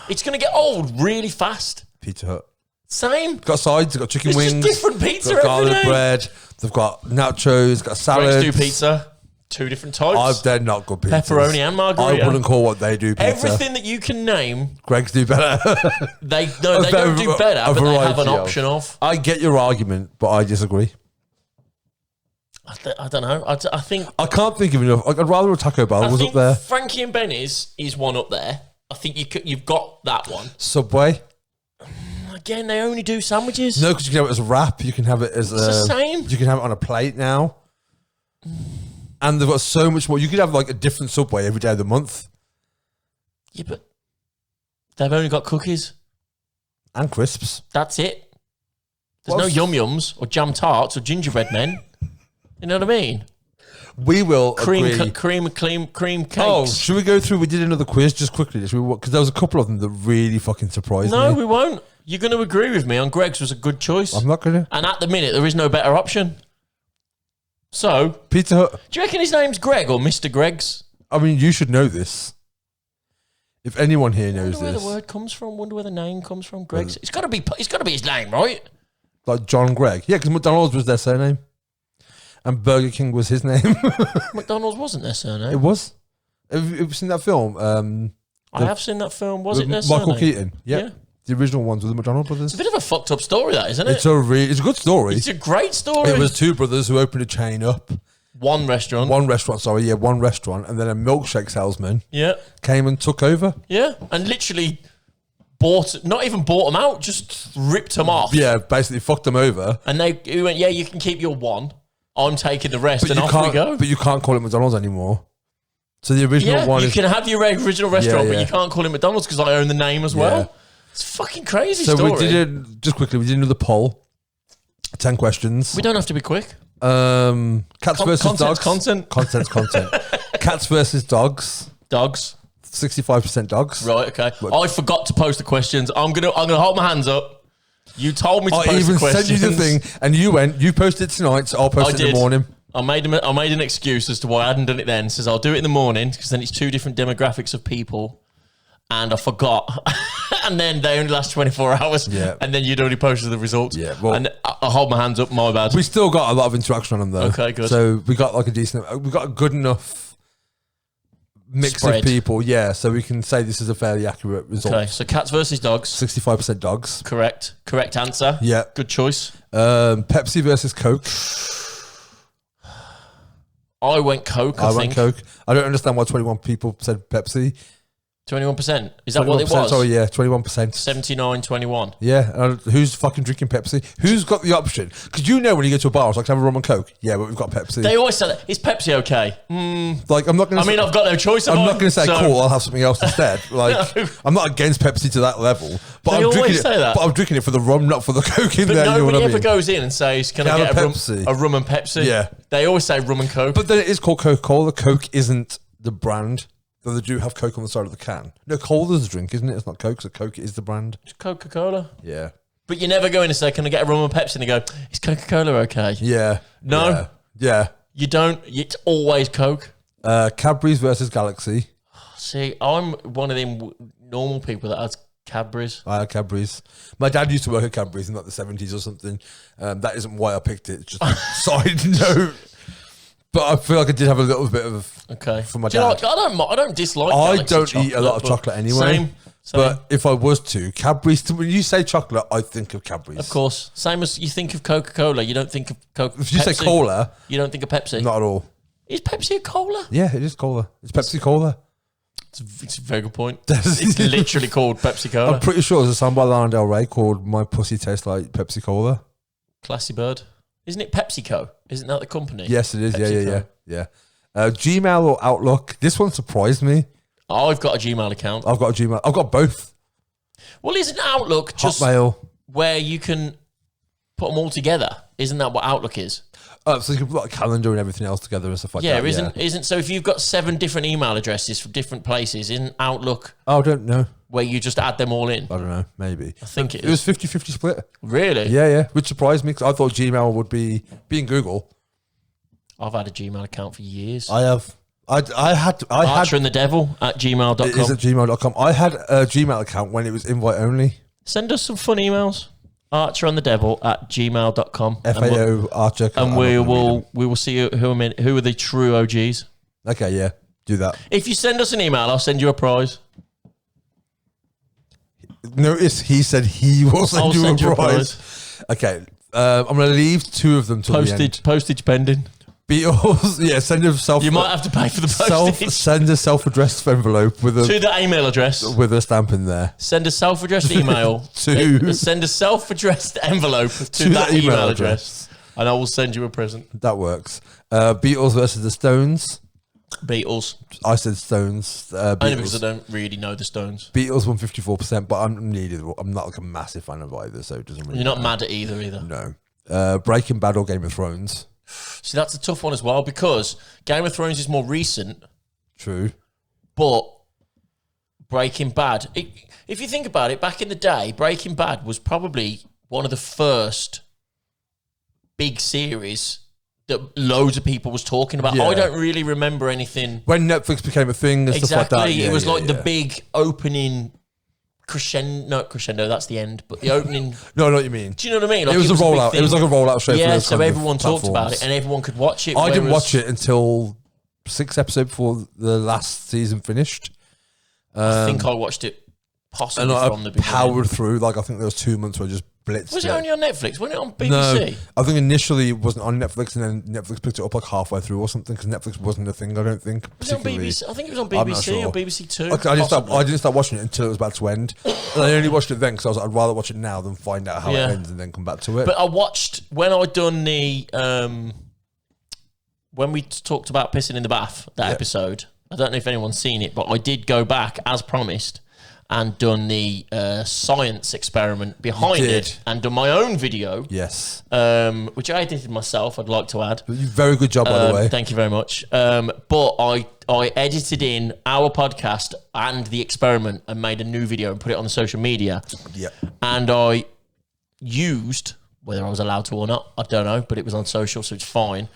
It's going to get old really fast. Pizza Hut. Same. Got sides, they've got chicken It's wings. just different pizza they've got every garlic day. bread. They've got nachos, got salads. Greg's do pizza. 2 different types. They're not good pizzas. Pepperoni and margarita. I wouldn't call what they do pizza. Everything that you can name, Greg's do better. they don't do better, but they have an option of. I get your argument, but I disagree. I don't know. I think I can't think of enough. I'd rather a Taco Bell was up there. Frankie and Benny's is one up there. I think you've got that one. Subway. Again, they only do sandwiches. No, because you can have it as a wrap. You can have it as It's the same. You can have it on a plate now. And they've got so much more. You could have like a different Subway every day of the month. Yeah, but they've only got cookies. And crisps. That's it. There's no Yum Yums or jam tarts or gingerbread men. You know what I mean? We will Cream agree. cream cakes. Oh, should we go through? We did another quiz just quickly. Because there was a couple of them that really fucking surprised No, me. we won't. You're going to agree with me on Greg's was a good choice. I'm not going to. And at the minute, there is no better option. So, Pizza Hut. do you reckon his name's Greg or Mr. Greg's? I mean, you should know this. If anyone here I knows wonder where this. the word comes from. Wonder where the name comes from. Greg's. It's got to be his name, right? Like John Gregg. Yeah, because McDonald's was their surname. And Burger King was his name. McDonald's wasn't their surname. It was. Have you seen that film? I have seen that film. Was it their Michael surname? Keaton. Yep. Yeah. The original ones with the McDonald brothers. It's a bit of a fucked up story, that, isn't it? It's a good story. It's a great story. It was two brothers who opened a chain up. One restaurant. One restaurant, and then a milkshake salesman Yeah. came and took over. Yeah. And literally not even bought them out, just ripped them off. Yeah, basically fucked them over. And he went, yeah, you can keep your one. I'm taking the rest, and you off can't, we go. But you can't call it McDonald's anymore. So the original one you is... can have your original restaurant, Yeah, but yeah. you can't call it McDonald's because I own the name as well. Yeah. It's a fucking crazy So story. we did just quickly, we did another poll. 10 questions. We don't have to be quick. Cats versus dogs. Content. Cats versus dogs. Dogs. 65% dogs. Right, okay. I forgot to post the questions. I'm gonna hold my hands up. You told me to post I even the questions. sent you the thing, and you went, you posted it tonight, so I'll post it in the morning. I made an excuse as to why I hadn't done it then. Says I'll do it in the morning because then it's 2 different demographics of people, and I forgot. And then they only last 24 hours. Yeah. And then you'd already posted the results. Yeah, well- and I hold my hands up. My bad. We still got a lot of interaction on them, though. Okay, good. So we got like we got a good enough mix Spread. of people, yeah, so we can say this is a fairly accurate result. Okay, so cats versus dogs. 65% dogs. Correct answer. Yeah. Good choice. Pepsi versus Coke. I went Coke, I think. went Coke. I don't understand why 21 people said Pepsi. 21%. Is that what it 21%, was? sorry, yeah, 21%. 79-21. Yeah, who's fucking drinking Pepsi? Who's got the option? Because you know when you go to a bar, it's like, have a rum and Coke. Yeah, but we've got Pepsi. They always say that. Is Pepsi okay? Like, I'm not going to. I mean, I've got no choice. I'm not going to say cool. I'll have something else instead. Like, No. I'm not against Pepsi to that level, but They I'm always drinking say it. that. But I'm drinking it for the rum, not for the Coke in But there. You know nobody what I ever mean? goes in and says, "Can I Can I get have a a Pepsi?" rum and Pepsi?" Yeah. They always say rum and Coke. But then it is called Coca-Cola. Coke isn't the brand. Though they do have Coke on the side of the can. No, Cola's a drink, isn't it? It's not Coke, so Coke is the brand. It's Coca-Cola. Yeah. But you never go in and say, "Can I get a rum and Pepsi?" And they go, "Is Coca-Cola okay?" Yeah. No. Yeah. You don't. It's always Coke. Cadbury's versus Galaxy. See, I'm one of them normal people that has Cadbury's. I had Cadbury's. My dad used to work at Cadbury's in like the 70s or something. That isn't why I picked it. It's just a side note. But I feel like I did have a little bit of Okay. from my Do you dad. like, I don't dislike. I Galaxy don't eat a lot of but chocolate anyway. Same. But if I was to, Cadbury's, when you say chocolate, I think of Cadbury's. Of course. Same as you think of Coca-Cola, you don't think of Coca. If you say cola, you don't think of Pepsi. not at all. Is Pepsi a cola? Yeah, it is cola. It's Pepsi Cola. It's a very good point. It's literally called Pepsi Cola. I'm pretty sure there's a song by Lana Del Rey called My Pussy Tastes Like Pepsi Cola. Classy bird. Isn't it PepsiCo? Isn't that the company? Yes, it is. PepsiCo. Yeah. Gmail or Outlook. This one surprised me. I've got a Gmail account. I've got a Gmail. I've got both. Well, isn't Outlook just Hotmail. where you can put them all together? Isn't that what Outlook is? So you can put like a calendar and everything else together and stuff like Yeah, that. isn't so if you've got 7 different email addresses from different places, isn't Outlook Oh, I don't know. where you just add them all in? I don't know, maybe. I think it It was is. 50-50 split. Really? Yeah, which surprised me because I thought Gmail would be being Google. I've had a Gmail account for years. I have. I had Archer and the Devil at gmail.com. It is at gmail.com. I had a Gmail account when it was invite only. Send us some fun emails. Archer and the Devil at gmail.com. FAO Archer. And we will see who are the true OGs. Okay, yeah. Do that. If you send us an email, I'll send you a prize. Notice he said he will send I'll you send a prize. Okay. I'm going to leave two of them to the end. Postage pending. Beatles, yeah, send a self. You might have to pay for the postage. Send a self-addressed envelope with To the email address. a stamp in there. Send a self-addressed email. Send a self-addressed envelope to that email address. And I will send you a present. That works. Beatles versus the Stones. Beatles. I said Stones. Only Beatles. because I don't really know the Stones. Beatles won 54%, but I'm not like a massive fan of either, so it doesn't really You're not matter. mad at either. No. Breaking Bad or Game of Thrones. See, that's a tough one as well because Game of Thrones is more recent, True. but Breaking Bad, if you think about it, back in the day, Breaking Bad was probably one of the first big series that loads of people was talking about. Yeah. I don't really remember anything. When Netflix became a thing and stuff like that. Exactly. It was like the big opening crescendo. Not crescendo, that's the end, but the opening. No, I know what you mean. Do you know what I mean? Like It was a big rollout. thing. It was like a rollout straight Yeah, for those so kind of everyone talked about platforms. it and everyone could watch it. I didn't whereas- watch it until 6 episodes before the last season finished. I think I watched it possibly And I from the beginning. powered through. Like, I think there was 2 months where I just blitzed Was it only on Netflix? Wasn't it on BBC? No, I think initially it wasn't on Netflix, and then Netflix picked it up like halfway through or something because Netflix wasn't a thing. I don't think. Was it on particularly. BBC? I think it was on I'm not BBC sure. or BBC Two. Okay, I possibly. didn't start watching it until it was about to end. And I only watched it then because I was like, I'd rather watch it now than find out how Yeah. it ends and then come back to it. But I watched when I done the when we talked about pissing in the bath that episode. I don't know if anyone's seen it, but I did go back as promised and done the science experiment behind it and done my own video. Yes, Which I edited myself. I'd like to add. very good job by the way. Thank you very much. But I edited in our podcast and the experiment and made a new video and put it on the social media. Yeah, And I used, whether I was allowed to or not, I don't know, but it was on social, so it's fine.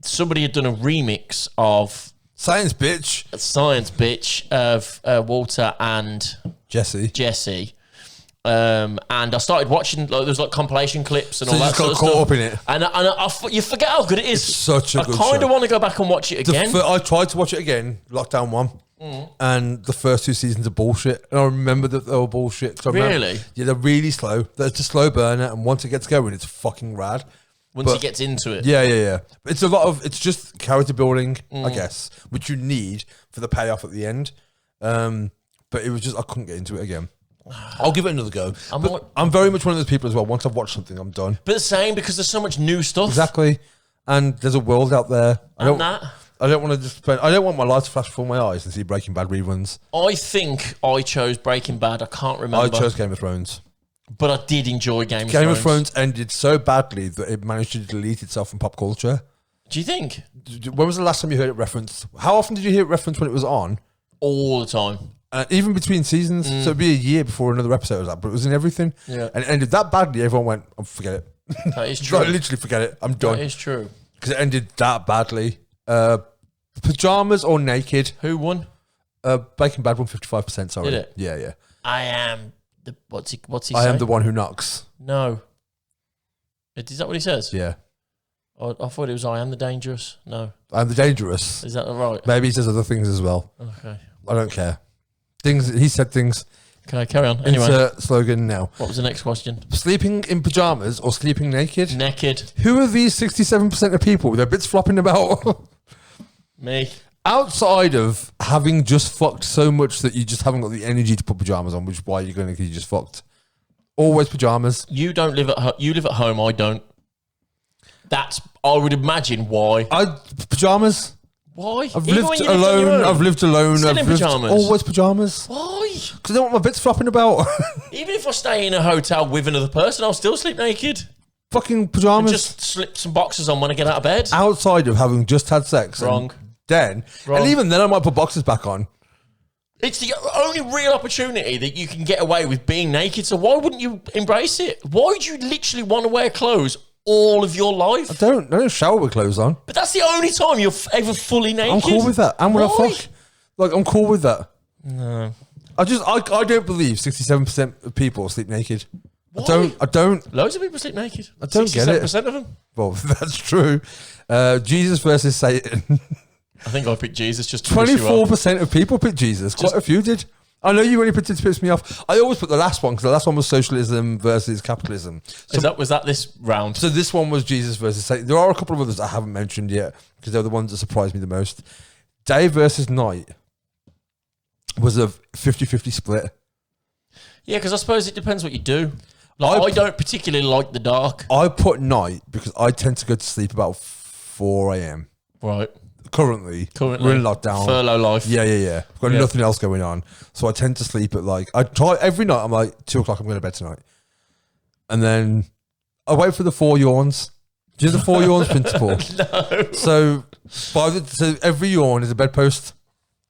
Somebody had done a remix of science bitch, Science Bitch of Walter and Jesse. And I started watching, like, there was like compilation clips and So all you that just got sort of caught stuff. up in it. And you forget how good it is. It's such a I good kind show. of want to go back and watch it again. I tried to watch it again, lockdown 1, and the first 2 seasons are bullshit. And I remember that they were bullshit. 'Cause I remember- Really? Yeah, they're really slow. They're just a slow burner, and once it gets going, it's fucking rad. Once he gets into it. Yeah. It's it's just character building, Mm. I guess, which you need for the payoff at the end. But it was just, I couldn't get into it again. I'll give it another go. I'm very much one of those people as well. Once I've watched something, I'm done. But the same, because there's so much new stuff. Exactly. And there's a world out there. I don't want to just spend, I don't want my life to flash before my eyes and see Breaking Bad reruns. I think I chose Breaking Bad. I can't remember. I chose Game of Thrones. But I did enjoy Game of Thrones. Game of Thrones ended so badly that it managed to delete itself from pop culture. Do you think? When was the last time you heard it referenced? How often did you hear it referenced when it was on? All the time. Even between seasons. So it'd be a year before another episode was out, but it was in everything. Yeah. And it ended that badly, everyone went, oh, forget it. That is true. Like, literally forget it. I'm done. That is true. Because it ended that badly. Pajamas or naked? Who won? Breaking Bad won 55%, sorry. Did it? Yeah. I am the... What's he I say? am the one who knocks. No. Is that what he says? Yeah. I thought it was I am the dangerous. No. I'm the dangerous. Is that right? Maybe he says other things as well. Okay. I don't care. He said things. Okay, carry on. Anyway, Insert slogan now. what was the next question? Sleeping in pajamas or sleeping naked? Naked. Who are these 67% of people with their bits flopping about? Me. Outside of having just fucked so much that you just haven't got the energy to put pajamas on, which is why you're going to because you just fucked. Always pajamas. You don't live at home. You live at home. I don't. I would imagine why. Pajamas. Why? I've Even when lived you lived on your alone. own? I've lived alone. Still I've in lived pajamas? always pajamas. Why? Because I don't want my bits flopping about. Even if I stay in a hotel with another person, I'll still sleep naked. Fucking pajamas. Just slip some boxers on when I get out of bed. Outside of having just had sex. Wrong. Then. Wrong. And even then I might put boxes back on. It's the only real opportunity that you can get away with being naked. So why wouldn't you embrace it? Why would you literally want to wear clothes all of your life? I don't shower with clothes on. But that's the only time you're ever fully naked. I'm cool with that. And when I Why? fuck, like, I'm cool with that. No. I don't believe 67% of people sleep naked. Why? I don't. Loads of people sleep naked. I don't get it. 67% of them. Well, that's true. Jesus versus Satan. I think I picked Jesus just to piss you off. 24% of people picked Jesus. Quite a few did. I know you only picked it to piss me off. I always put the last one because the last one was socialism versus capitalism. So, Was that this round? so this one was Jesus versus Satan. There are a couple of others I haven't mentioned yet because they're the ones that surprised me the most. Day versus night was a 50-50 split. Yeah, because I suppose it depends what you do. Like, I don't particularly like the dark. I put night because I tend to go to sleep about 4 a.m. Right. Currently, we're in lockdown. Furlough life. Yeah. I've got nothing else going on. So I tend to sleep at I try every night. I'm like, 2 o'clock, I'm going to bed tonight. And then I wait for the 4 yawns. Do you know the 4 yawns principle? No. So, so every yawn is a bedpost.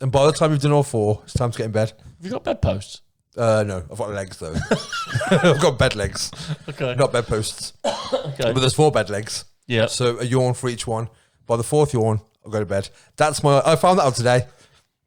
And by the time you've done all 4, it's time to get in bed. Have you got bedposts? No, I've got legs though. I've got bed legs. Okay. Not bedposts. Okay. But there's 4 bed legs. Yeah. So a yawn for each one. By the 4th yawn, I'll go to bed. I found that out today.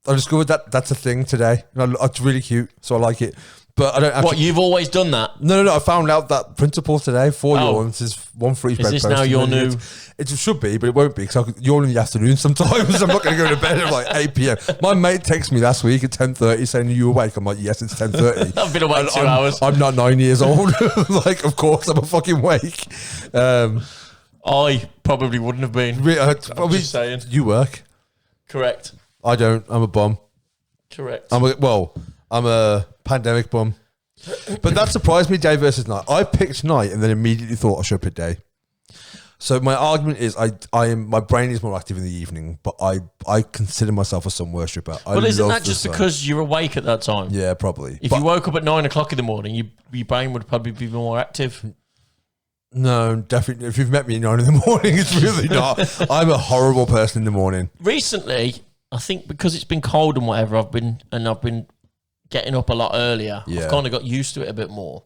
I discovered that's a thing today. And it's really cute, so I like it. But I don't actually... What, you've always done that? No. I found out that principle today. 4 yawns is 1 for each bedpost. Is this now your new... It should be, but it won't be because I yawn in the afternoon sometimes. I'm not going to go to bed at like 8 p.m. My mate texted me last week at 10:30 saying, "Are you awake?" I'm like, "Yes, it's 10:30." I've been awake 2 hours. I'm not 9 years old. Like, of course, I'm a fucking wake. I probably wouldn't have been. I'm just saying. You work. Correct. I don't. I'm a bum. Correct. I'm a pandemic bum. But that surprised me, day versus night. I picked night and then immediately thought I should pick day. So my argument is my brain is more active in the evening, but I consider myself a sun worshipper. Well, isn't that just because you're awake at that time? Yeah, probably. If you woke up at 9 o'clock in the morning, your brain would probably be more active. No, definitely. If you've met me at 9 in the morning, it's really not. I'm a horrible person in the morning. Recently, I think because it's been cold and whatever, I've been getting up a lot earlier. Yeah. I've kind of got used to it a bit more.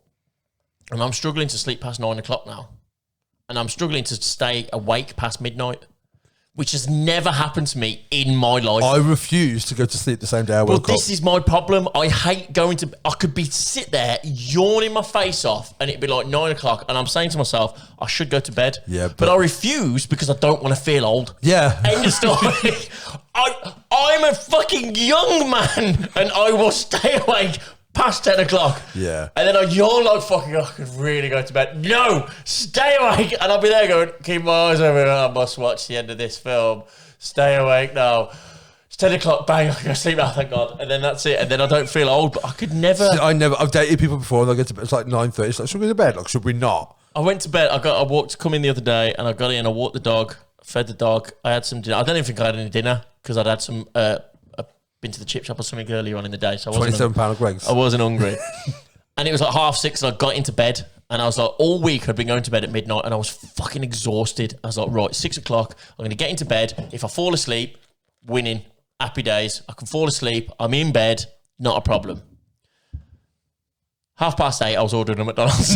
And I'm struggling to sleep past 9 o'clock now. And I'm struggling to stay awake past midnight, which has never happened to me in my life. I refuse to go to sleep the same day I woke up. Well, this is my problem. I hate going to... I could sit there, yawning my face off, and it'd be like 9 o'clock, and I'm saying to myself, I should go to bed. Yeah, but I refuse because I don't want to feel old. Yeah. End of story. I'm a fucking young man, and I will stay awake past 10 o'clock. Yeah. And then I yawn like fucking, I could really go to bed. No, stay awake. And I'll be there going, keep my eyes open. I must watch the end of this film. Stay awake now. It's 10 o'clock, bang, I can go sleep now, thank God. And then that's it. And then I don't feel old, but I could never. I've dated people before and I get to bed, it's like 9:30. It's like, should we go to bed? Like, should we not? I went to bed. Come in the other day and I got in, I walked the dog, fed the dog. I had some dinner. I don't even think I had any dinner because I'd had some, been to the chip shop or something earlier on in the day. So I wasn't £27 of Greggs. I wasn't hungry. And it was like 6:30 and I got into bed and I was like, all week I'd been going to bed at midnight and I was fucking exhausted. I was like, right, 6 o'clock, I'm going to get into bed. If I fall asleep, winning, happy days. I can fall asleep, I'm in bed, not a problem. 8:30, I was ordering a McDonald's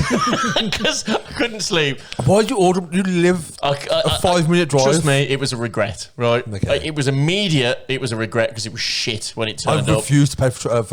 because I couldn't sleep. Why did you order? You live a 5-minute drive. Trust me, it was a regret, right? Okay. It was immediate. It was a regret because it was shit when it turned I up. refused to pay for it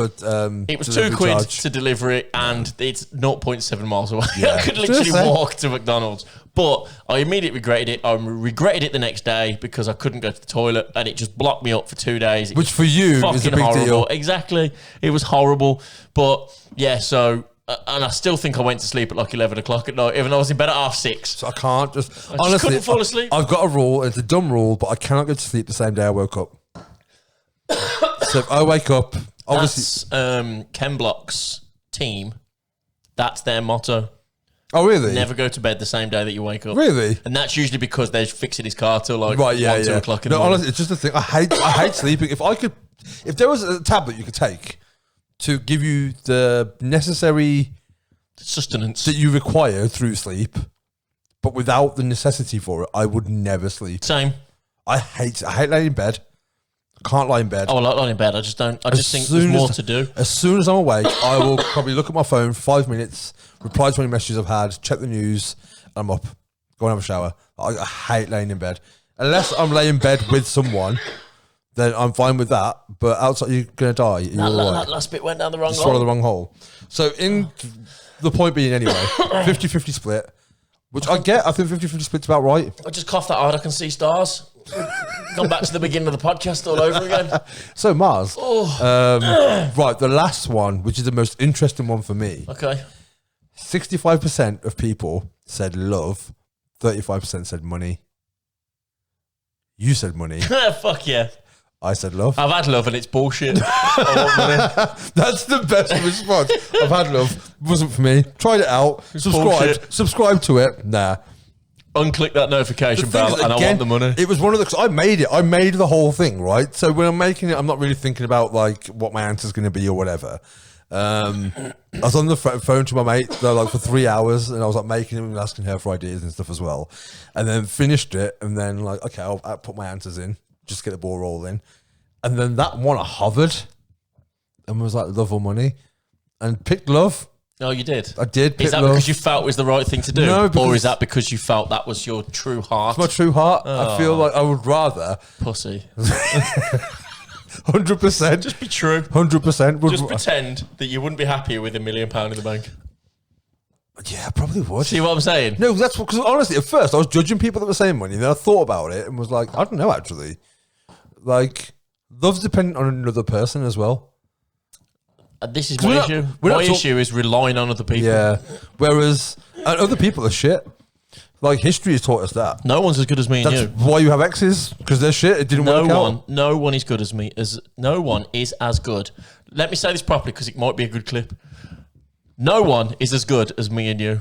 was £2 to deliver it, and it's 0.7 miles away. Yeah. I could literally walk to McDonald's. But I immediately regretted it. I regretted it the next day because I couldn't go to the toilet, and it just blocked me up for 2 days. Which for you is a big horrible deal. Exactly. It was horrible. But yeah, so... and I still think I went to sleep at like 11 o'clock at night, even though I was in bed at 6:30. So I can't just... I honestly, just couldn't fall asleep. I've got a rule, and it's a dumb rule, but I cannot go to sleep the same day I woke up. So if I wake up... Obviously, that's Ken Block's team. That's their motto. Oh, really? Never go to bed the same day that you wake up. Really? And that's usually because they're fixing his car till like 1, 2 o'clock in the morning. Honestly, it's just a thing. I hate sleeping. If there was a tablet you could take to give you the necessary sustenance that you require through sleep, but without the necessity for it, I would never sleep. Same. I hate laying in bed. Can't lie in bed. Oh, I like lying in bed. I just don't. I just think there's more to do. As soon as I'm awake, I will probably look at my phone for 5 minutes, reply to any messages I've had, check the news, and I'm up. Go and have a shower. I hate laying in bed. Unless I'm laying in bed with someone, then I'm fine with that. But outside, you're going to die. That last bit went down the wrong hole. Swallow the wrong hole. So the point being anyway, 50-50 split, which I get. I think 50-50 split's about right. I just coughed that hard. I can see stars. Gone back to the beginning of the podcast all over again. So Mars. Right, the last one, which is the most interesting one for me. Okay. 65% of people said love, 35% said money. You said money. Fuck yeah. I said love. I've had love and it's bullshit. I want money. That's the best response. I've had love. Wasn't for me. Tried it out. bullshit. Subscribe to it. Nah. Unclick that notification bell and I want the money. It was one of the... 'cause I made it. I made the whole thing, right? So when I'm making it, I'm not really thinking about like what my answer's going to be or whatever. I was on the phone to my mate like for 3 hours, and I was like making it and asking her for ideas and stuff as well, and then finished it, and then like, okay, I'll put my answers in, just get the ball rolling, and then that one I hovered and was like love or money, and picked love. Oh, you did? I did pick Is that love. because you felt it was the right thing to do? No, or is that because you felt that was your true heart? It's my true heart. I feel like I would rather Pussy. 100%. Just be true. 100%. Just pretend that you wouldn't be happier with £1 million in the bank. Yeah, I probably would. See what I'm saying? No, that's because honestly, at first I was judging people that were saying money, and then I thought about it and was like, I don't know actually. Like, love's dependent on another person as well. This is my issue. My issue is relying on other people. Yeah. Whereas other people are shit. Like, history has taught us that. No one's as good as me and That's you. why you have exes, because they're shit. It didn't work out. No one is good as me. No one is as good. Let me say this properly because it might be a good clip. No one is as good as me and you.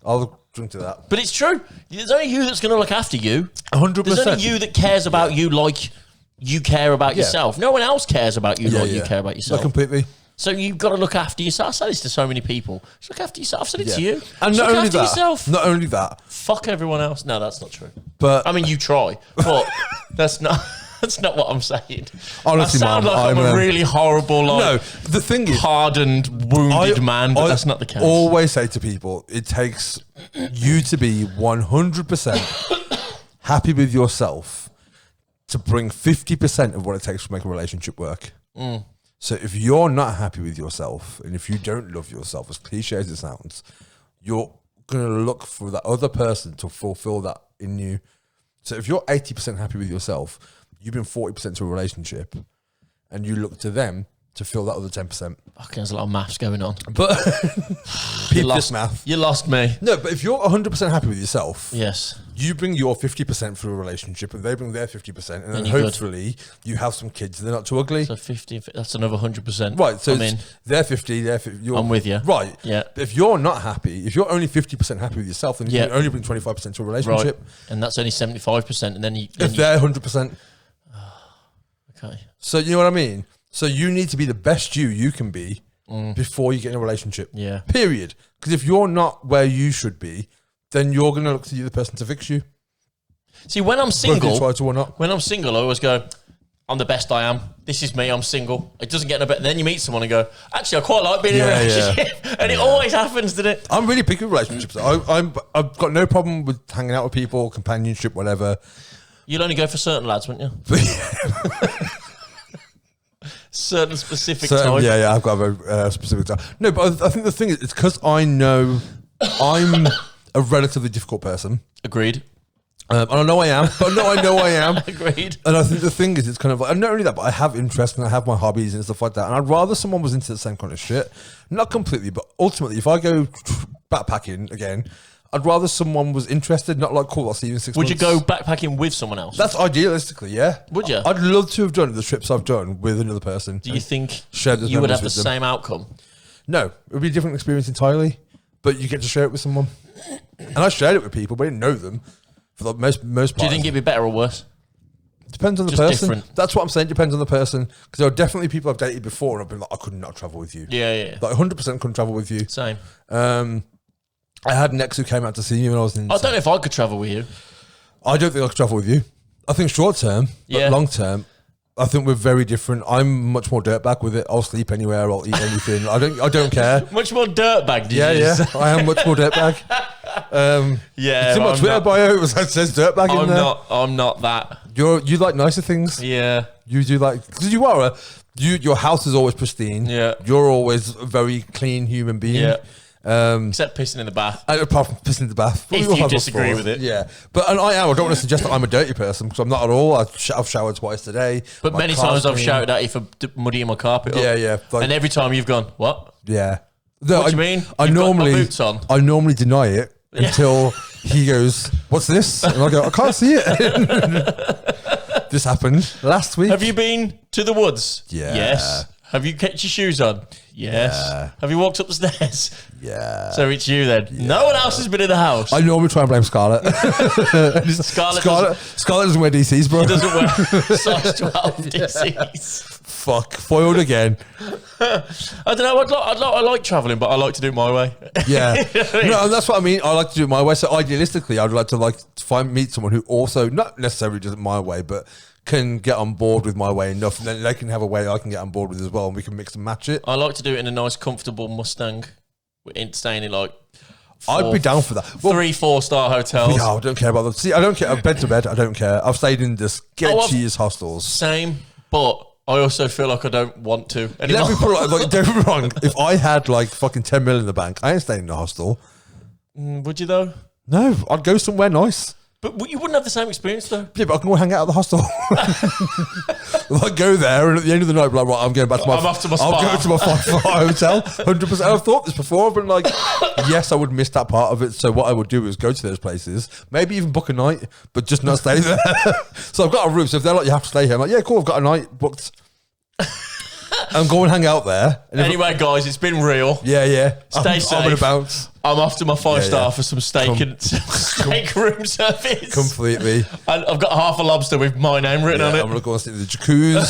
I'll drink to that. But it's true. There's only you that's going to look after you. 100%. There's only you that cares about you like you care about yourself. No one else cares about you like you care about yourself. Not completely. So you've got to look after yourself. I say this to so many people. Just look after yourself. I've said it to you. And Just not look only after that, yourself. not only that, Fuck everyone else. No, that's not true. but I mean, you try, but that's not. That's not what I'm saying. Honestly, I sound man, like I'm a really horrible, no. The thing is, hardened, wounded man, but that's not the case. I always say to people, it takes you to be 100% happy with yourself to bring 50% of what it takes to make a relationship work. So if you're not happy with yourself, and if you don't love yourself, as cliche as it sounds, you're going to look for that other person to fulfill that in you. So if you're 80% happy with yourself, you bring 40% to a relationship, and you look to them to fill that other 10%. Fucking, there's a lot of maths going on. But You peep lost this math. You lost me. No, but if you're 100% happy with yourself, Yes. you bring your 50% for a relationship, and they bring their 50%, and then you're good. hopefully you have some kids. They're not too ugly. So 50. That's another 100%. Right, so I'm in. they're 50, they're 50. You're, I'm with you. Right. Yeah. But if you're not happy, if you're only 50% happy with yourself, then you can only bring 25% to a relationship. Right. And that's only 75%. And then you. If they're 100%. Okay. So you know what I mean? So you need to be the best you can be before you get in a relationship. Yeah. Period. Because if you're not where you should be, then you're going to look to the other person to fix you. See, when I'm Whether single, you try to or not. when I'm single, I always go, I'm the best I am. This is me. I'm single. It doesn't get no better. Then you meet someone and go, actually, I quite like being in a relationship. And it always happens, doesn't it? I'm really picky with relationships. I've got no problem with hanging out with people, companionship, whatever. You'll only go for certain lads, wouldn't you? Certain specific type. Yeah, I've got a very specific type. No, but I think the thing is, it's because I know I'm a relatively difficult person. Agreed. And I know I am, but I know I am. Agreed. And I think the thing is, it's kind of like, and not only that, but I have interests and I have my hobbies and stuff like that. And I'd rather someone was into the same kind of shit. Not completely, but ultimately, if I go backpacking again, I'd rather someone was interested, not like, cool, I'll see you in 6 months. Would you go backpacking with someone else? That's idealistically, yeah. Would you? I'd love to have done the trips I've done with another person. Do you think share those you would have memories the with them. same outcome? No, it would be a different experience entirely, but you get to share it with someone. And I shared it with people, but I didn't know them for the most part. Do you think it'd be better or worse? Depends on the Just person. different. That's what I'm saying. Depends on the person. Because there are definitely people I've dated before, and I've been like, I could not travel with you. Yeah. Like 100% couldn't travel with you. Same. I had an ex who came out to see me when I was in. I don't know if I could travel with you. I don't think I could travel with you. I think short term, Yeah. but long term, I think we're very different. I'm much more dirtbag with it. I'll sleep anywhere. I'll eat anything. I don't care. Much more dirtbag. Yeah. I am much more dirtbag. Yeah, it's in my Twitter bio. It says dirtbag in there. I'm not that. You like nicer things. Yeah. You do like, because you are your house is always pristine. Yeah. You're always a very clean human being. Yeah. Except pissing in the bath. Apart from pissing in the bath. If you disagree with it. Yeah. But and I don't want to suggest that I'm a dirty person, because I'm not at all. I've showered twice today. But many times I've shouted at you for muddying my carpet up. Yeah. Like, and every time you've gone, what? Yeah. No, What do you mean? I You've got normally my boots on. I normally deny it until he goes, "What's this?" And I go, "I can't see it." This happened last week. Have you been to the woods? Yeah. Yes. Have you kept your shoes on? Yes. Yeah. Have you walked up the stairs? Yeah. So it's you then. No one else has been in the house. I normally try and blame Scarlett. Scarlett doesn't wear DCs, bro. doesn't wear size 12 DCs. Fuck. Foiled again. I don't know. I like travelling, but I like to do it my way. Yeah. No, and that's what I mean. I like to do it my way. So idealistically, I'd like to meet someone who also, not necessarily does it my way, but can get on board with my way enough, and then they can have a way I can get on board with as well, and we can mix and match it. I like to do it in a nice, comfortable Mustang, staying in like I'd be down for that. Well, 3-4-star hotels. Yeah, I don't care about them. See, I don't care. Bed to bed, I don't care. I've stayed in the sketchiest hostels. Same, but I also feel like I don't want to anymore. Let me put it like, don't get me wrong. If I had like fucking 10 million in the bank, I ain't staying in a hostel. Would you though? No, I'd go somewhere nice. But you wouldn't have the same experience though. Yeah, but I can go hang out at the hostel. Like go there, and at the end of the night, be like, right, I'm going back to my. I'm off to my I'll spa. go to my 5-star hotel. 100%. I've thought this before. I've been like, yes, I would miss that part of it. So what I would do is go to those places, maybe even book a night, but just not stay there. So I've got a room. So if they're like, you have to stay here, I'm like, yeah, cool. I've got a night booked. And go and hang out there. And Anyway, guys, it's been real. Yeah. Stay safe. I'm about. I'm off to my 5-star Yeah. for some steak and steak room service. Completely. And I've got half a lobster with my name written on it. I'm going to go and sit in the jacuzzi.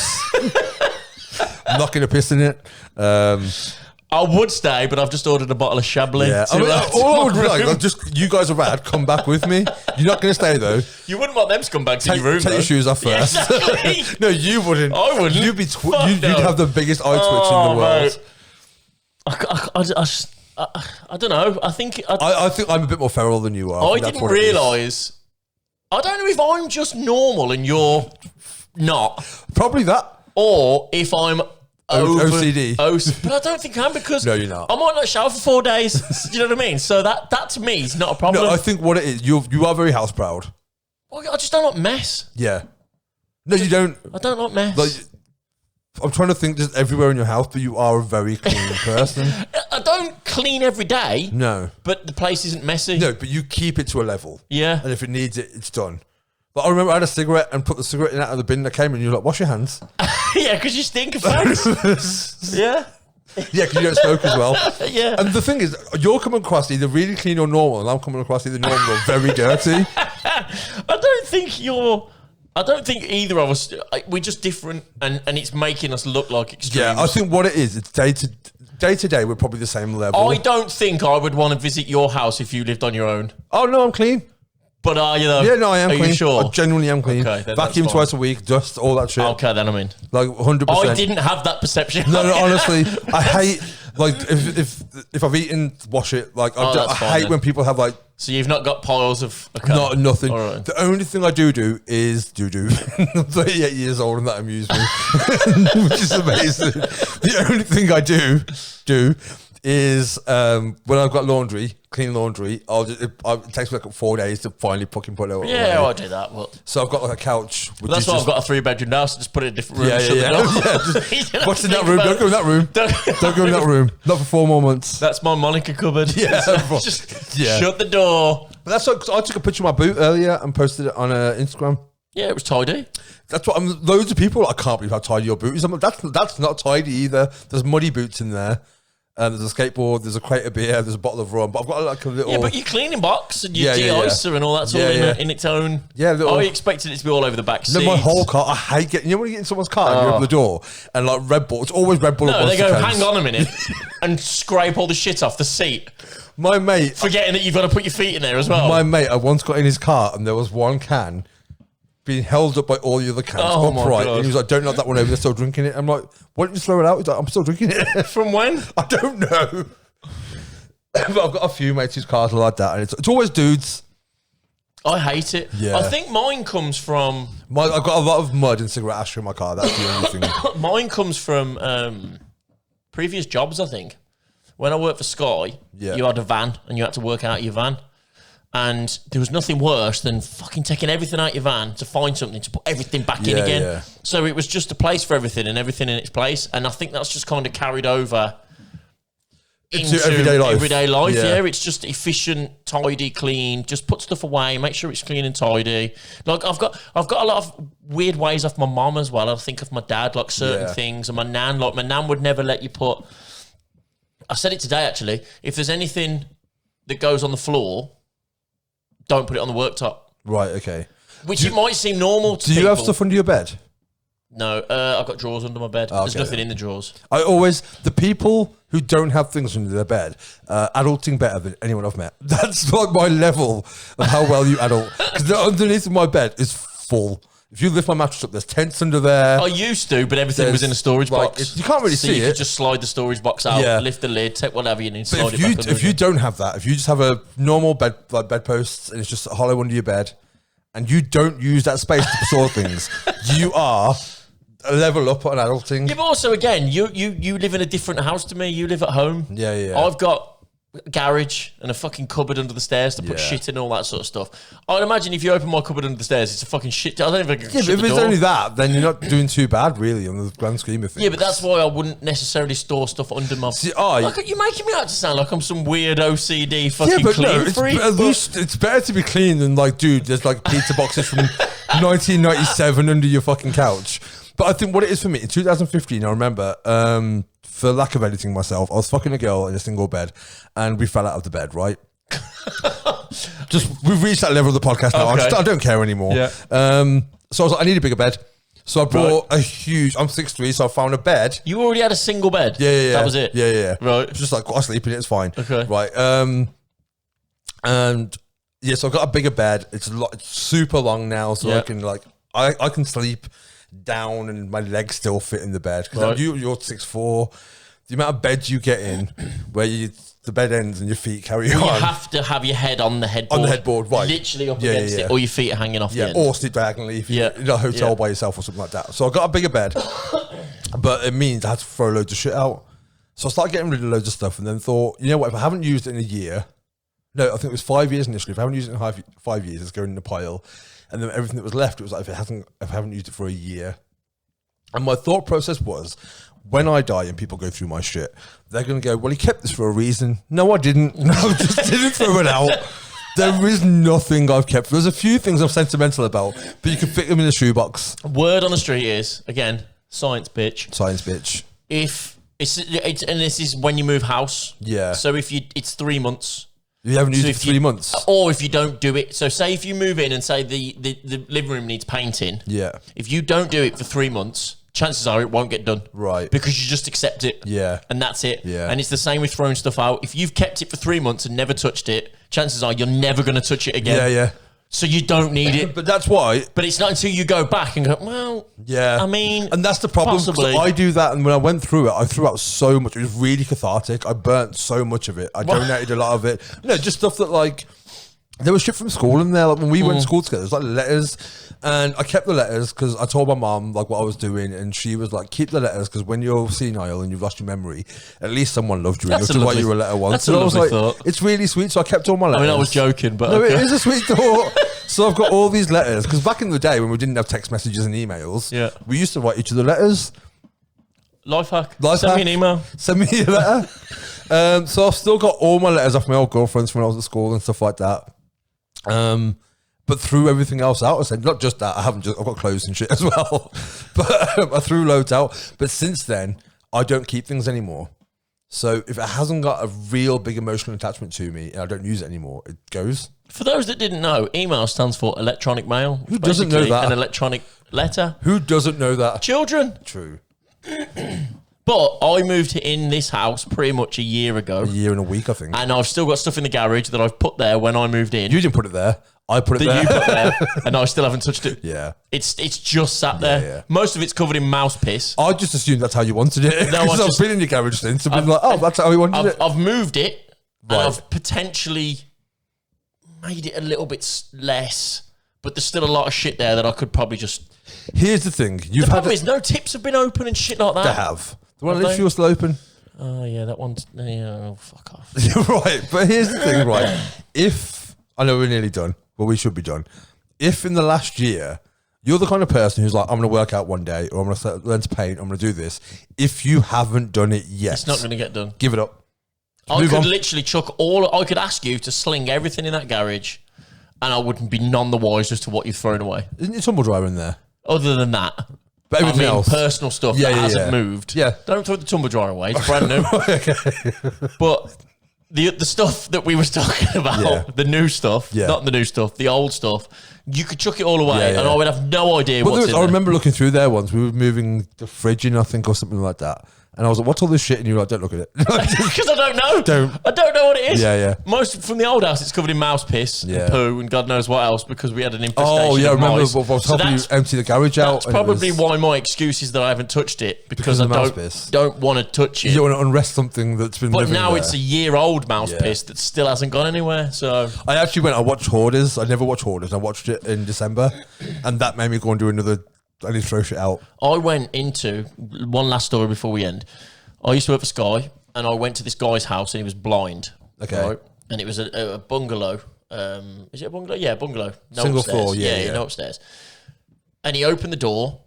I'm not going to piss in it. I would stay, but I've just ordered a bottle of Chablis. Yeah, I mean, all I would be like, just you guys are rad. Come back with me. You're not going to stay though. You wouldn't want them scumbags in your room. Take your shoes off first. Yeah, exactly. No, you wouldn't. I wouldn't. You'd be. Fuck You'd no. have the biggest eye twitch in the world. Mate. I don't know. I think I think I'm a bit more feral than you are. I didn't realise. I don't know if I'm just normal and you're not, Probably that. or if I'm OCD. But I don't think I am, because No, you're not. I might not shower for 4 days. Do you know what I mean? So that to me is not a problem. No, I think what it is, you are very house proud. I just don't like mess. Yeah. No, you don't. I don't like mess. Like, I'm trying to think just everywhere in your house, but you are a very clean person. I don't clean every day, No. but the place isn't messy. No, but you keep it to a level. Yeah. And if it needs it, it's done. But I remember I had a cigarette and put the cigarette in out of the bin that came and you're like, wash your hands. Yeah, because you stink of fags. Yeah. Yeah, because you don't smoke as well. Yeah. And the thing is, you're coming across either really clean or normal, and I'm coming across either normal or very dirty. I don't think either of us, we're just different, and it's making us look like extremes. Yeah, I think what it is, it's day to day, we're probably the same level. I don't think I would want to visit your house if you lived on your own. Oh, no, I'm clean. But are you though? Yeah, no, I am Are clean. you sure? I genuinely am clean. Okay, then Vacuum that's fine. twice a week, dust, all that shit. Okay, then I'm in. Like 100%. I didn't have that perception. No, honestly, I hate, like, if I've eaten, wash it. Like, I that's fine hate then. when people have, like, So you've not got piles of... Okay. nothing. All right. The only thing I do is do. I'm 38 years old and that amused me, which is amazing. The only thing I do is when I've got clean laundry, it takes me like 4 days to finally fucking put it away. Yeah, I do that. Well, So I've got like a couch. Which that's is why just, I've got a 3-bedroom now, so just put it in a different room. Yeah, and shut yeah. the door. Yeah, You don't what's in that think room? about Don't go in that room. Don't- Don't go in that room. Not for 4 more months. That's my Monica cupboard. Yeah, Just yeah. shut the door. But that's what, 'cause I took a picture of my boot earlier and posted it on Instagram. Yeah, it was tidy. That's what loads of people. I can't believe how tidy your boot is. I'm like, that's not tidy either. There's muddy boots in there. There's a skateboard. There's a crate of beer. There's a bottle of rum. But I've got like a little. Yeah, but your cleaning box and your Yeah, yeah, de-icer and all that's all in its own. Yeah, little- I expected it to be all over the back seat. No, my whole car. I hate getting. You know when you get in someone's car and you open the door and like Red Bull. It's always Red Bull. No, at they go, Monster Cans. hang on a minute, and scrape all the shit off the seat, My mate. forgetting that you've got to put your feet in there as well. My mate. I once got in his car and there was one can being held up by all the other cans Oh my upright. God. And he was like, don't knock that one over, they're still drinking it. I'm like, why don't you throw it out? He's like, I'm still drinking it. From when? I don't know. But I've got a few mates whose cars are like that, and it's always dudes. I hate it. Yeah. I think mine comes from... I've got a lot of mud and cigarette ash in my car. That's the only thing. Mine comes from previous jobs, I think. When I worked for Sky, you had a van and you had to work out your van. And there was nothing worse than fucking taking everything out your van to find something to put everything back in again. Yeah. So it was just a place for everything and everything in its place. And I think that's just kind of carried over into everyday life. Yeah, it's just efficient, tidy, clean. Just put stuff away, make sure it's clean and tidy. Like I've got a lot of weird ways off my mum as well. I think of my dad, like certain things, and my nan. Like my nan would never let you put. I said it today actually. If there's anything that goes on the floor, don't put it on the worktop. Right. Okay. Which it might seem normal to Do you people. have stuff under your bed? No, I've got drawers under my bed. There's nothing in the drawers. The people who don't have things under their bed, adulting better than anyone I've met. That's like my level of how well you adult. Because underneath my bed is full. If you lift my mattress up, there's tents under there. I used to, but everything was in a storage box. You can't really see you it. could just slide the storage box out, lift the lid, take whatever you need, slide it back under If you again. don't have that, if you just have a normal bed, like bedposts, and it's just hollow under your bed, and you don't use that space to store things, you are a level up on adulting. Yeah, but also again, you live in a different house to me. You live at home. Yeah. I've got a garage and a fucking cupboard under the stairs to put shit in, all that sort of stuff. I'd imagine if you open my cupboard under the stairs, it's a fucking shit. I don't even. Yeah, but if it's only that, then you're not doing too bad, really, on the grand scheme of things. Yeah, but that's why I wouldn't necessarily store stuff under my. Like, you're making me out to sound like I'm some weird OCD fucking clean freak. At least it's better to be clean than like, dude, there's like pizza boxes from 1997 under your fucking couch. But I think what it is for me, in 2015, I remember, for lack of editing myself, I was fucking a girl in a single bed, and we fell out of the bed, right? We've reached that level of the podcast now. Okay. I don't care anymore. Yeah. So I was like, I need a bigger bed. So I bought a huge, I'm 6'3", so I found a bed. You already had a single bed? Yeah. That was it? Yeah. Right. It's just like, I sleep in it, it's fine. Okay. Right. And yeah, so I've got a bigger bed. It's super long now, so I can like, I can sleep down and my legs still fit in the bed. Because you're 6'4". The amount of beds you get in where the bed ends and your feet carry on. You have to have your head on the headboard. On the headboard, right. Literally up against it, or your feet are hanging off the end. Or sleep diagonally if you're in a hotel by yourself or something like that. So I got a bigger bed, but it means I had to throw loads of shit out. So I started getting rid of loads of stuff and then thought, you know what, if I haven't used it in a year, no, I think it was 5 years initially. If I haven't used it in 5 years, it's going in a pile. And then everything that was left, it was like, if I haven't used it for a year. And my thought process was, when I die and people go through my shit, they're going to go, well, he kept this for a reason. No, I didn't. No, I just didn't throw it out. There is nothing I've kept. There's a few things I'm sentimental about, but you can fit them in a shoebox. Word on the street is, again, science bitch. Science bitch. If it's and this is when you move house. Yeah. So if it's 3 months. You haven't used it for 3 months. Or if you don't do it. So say if you move in and say the living room needs painting. Yeah. If you don't do it for 3 months, chances are it won't get done. Right. Because you just accept it. Yeah. And that's it. Yeah. And it's the same with throwing stuff out. If you've kept it for 3 months and never touched it, chances are you're never going to touch it again. Yeah. So you don't need it. But that's why. But it's not until you go back and go, well, yeah. I mean, and that's the problem. possibly. I do that, and when I went through it, I threw out so much. It was really cathartic. I burnt so much of it. I donated a lot of it. No, just stuff that like there was shit from school in there. Like when we went to school together, there's like letters, and I kept the letters because I told my mom like what I was doing, and she was like, "Keep the letters because when you're senile and you've lost your memory, at least someone loved you. That's and a loved lovely- you a letter once." that's a And I was lovely like, thought. "It's really sweet." So I kept all my letters. I mean, I was joking, but no, okay. it is a sweet thought. So I've got all these letters because back in the day when we didn't have text messages and emails, we used to write each other letters. Life hack. Life Send hack. me an email. Send me a letter. So I've still got all my letters off my old girlfriends when I was at school and stuff like that. But threw everything else out. I said, not just that. I've got clothes and shit as well. But I threw loads out. But since then, I don't keep things anymore. So if it hasn't got a real big emotional attachment to me and I don't use it anymore, it goes. For those that didn't know, email stands for electronic mail. Who doesn't know Basically that? An electronic letter. Who doesn't know that? Children. True. But I moved in this house pretty much a year ago. A year and a week, I think. And I've still got stuff in the garage that I've put there when I moved in. You didn't put it there. I put it that there. you put there, and I still haven't touched it. Yeah. It's just sat there. Yeah. Most of it's covered in mouse piss. I just assumed that's how you wanted it. No, Because I've been in your garage since. I've been like, oh, that's how you wanted it. I've moved it, and Right. I've potentially made it a little bit less, but there's still a lot of shit there that I could probably just... Here's the thing. The problem is no tips have been open and shit like that. They have. The one Have that they? fuel still open. Oh, yeah, that one's... Yeah, oh, fuck off. Right. But here's the thing, right? If, I know we're nearly done, but we should be done. If in the last year, you're the kind of person who's like, I'm going to work out one day, or I'm going to learn to paint, I'm going to do this. If you haven't done it yet, It's not going to get done. give it up. I Move could on. literally chuck all... I could ask you to sling everything in that garage, and I wouldn't be none the wiser as to what you've thrown away. Isn't your tumble dryer in there? Other than that... But everything else. Personal stuff Yeah, that yeah, hasn't yeah. moved. Yeah. Don't throw the tumble dryer away. It's brand new. But the stuff that we were talking about, Yeah. the new stuff, Yeah. not the new stuff, the old stuff, you could chuck it all away, Yeah, yeah. and I would have no idea But what's in I there. remember looking through there once. We were moving the fridge in, I think, or something like that. And I was like, what's all this shit? And you were like, don't look at it. Because I don't know. Don't. I don't know what it is. Yeah, yeah. Most from the old house, it's covered in mouse piss Yeah. and poo and God knows what else because we had an infestation. Oh, yeah, I of remember. mice. I was So helping you that's empty the garage out. and it probably was- why my excuse is that I haven't touched it because Because I of the mouse piss. don't want to touch it. You don't want to unrest something that's been But living now there. it's a year-old mouse Yeah. piss that still hasn't gone anywhere. So I actually I watched Hoarders. I never watched Hoarders. I watched it in December. And that made me go and do another, I need to throw shit out. I went into one last story before we end. I used to work for Sky, and I went to this guy's house, and he was blind. Okay. And it was a bungalow. Is it a bungalow? Yeah, bungalow. No Single upstairs. floor, yeah. no upstairs. And he opened the door,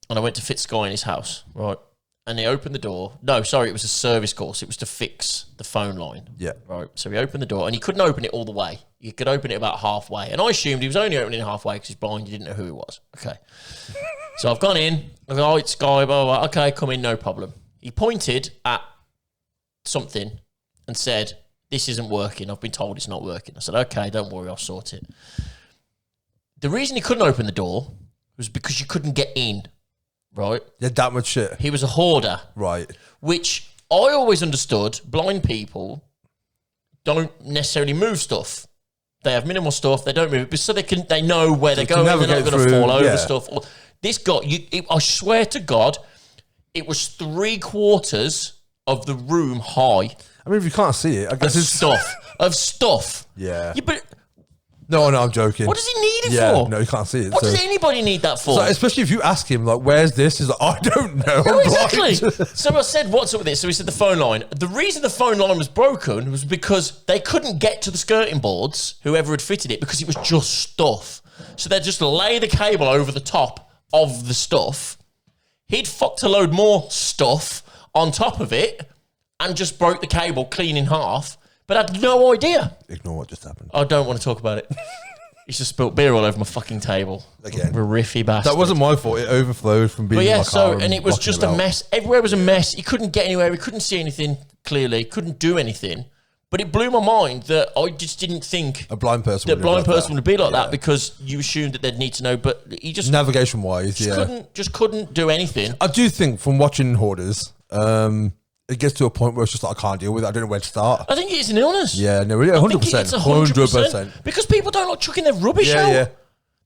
and I went to fit Sky in his house, right? And he opened the door. No, sorry, it was a service course. It was to fix the phone line. Yeah. Right. So he opened the door, and he couldn't open it all the way. You could open it about halfway. And I assumed he was only opening it halfway because he's blind. He didn't know who he was. Okay. So I've gone in. I go, oh, it's Sky, blah, blah, blah. Okay, come in, no problem. He pointed at something and said, this isn't working. I've been told it's not working. I said, okay, don't worry, I'll sort it. The reason he couldn't open the door was because you couldn't get in, right? Yeah, that much shit. He was a hoarder, Right. which I always understood blind people don't necessarily move stuff. They have minimal stuff. They don't move it, so they know where they're going. They're not navigate going to through, fall over yeah. stuff. This guy, I swear to God, it was 3/4 of the room high I mean, if you can't see it, I of guess it's... stuff. Yeah. But No, I'm joking. what does he need it Yeah, for? no, you can't see it. What so. does anybody need that for? So especially if you ask him, like, where's this? He's like, I don't know. No, I'm exactly. blind. So I said, what's up with this? So he said the phone line. The reason the phone line was broken was because they couldn't get to the skirting boards, whoever had fitted it, because it was just stuff. So they'd just lay the cable over the top of the stuff. He'd fucked a load more stuff on top of it and just broke the cable clean in half, but had no idea. Ignore what just happened. I don't want to talk about it. He's just spilt beer all over my fucking table. Again. Riffy bastard. That wasn't my fault. It overflowed from being But in yeah, my car and it was blocking just it a out. mess. Everywhere was a mess. He couldn't get anywhere. He couldn't see anything clearly. Couldn't do anything. But it blew my mind that I just didn't think A blind person that would blind like person would be like Yeah. that because you assumed that they'd need to know. But he just, Navigation-wise, yeah. couldn't do anything. I do think from watching Hoarders, it gets to a point where it's just like, I can't deal with it. I don't know where to start. I think it's an illness. Yeah, no, really, I 100%. think it's 100%. because people don't like chucking their rubbish Yeah, out. yeah.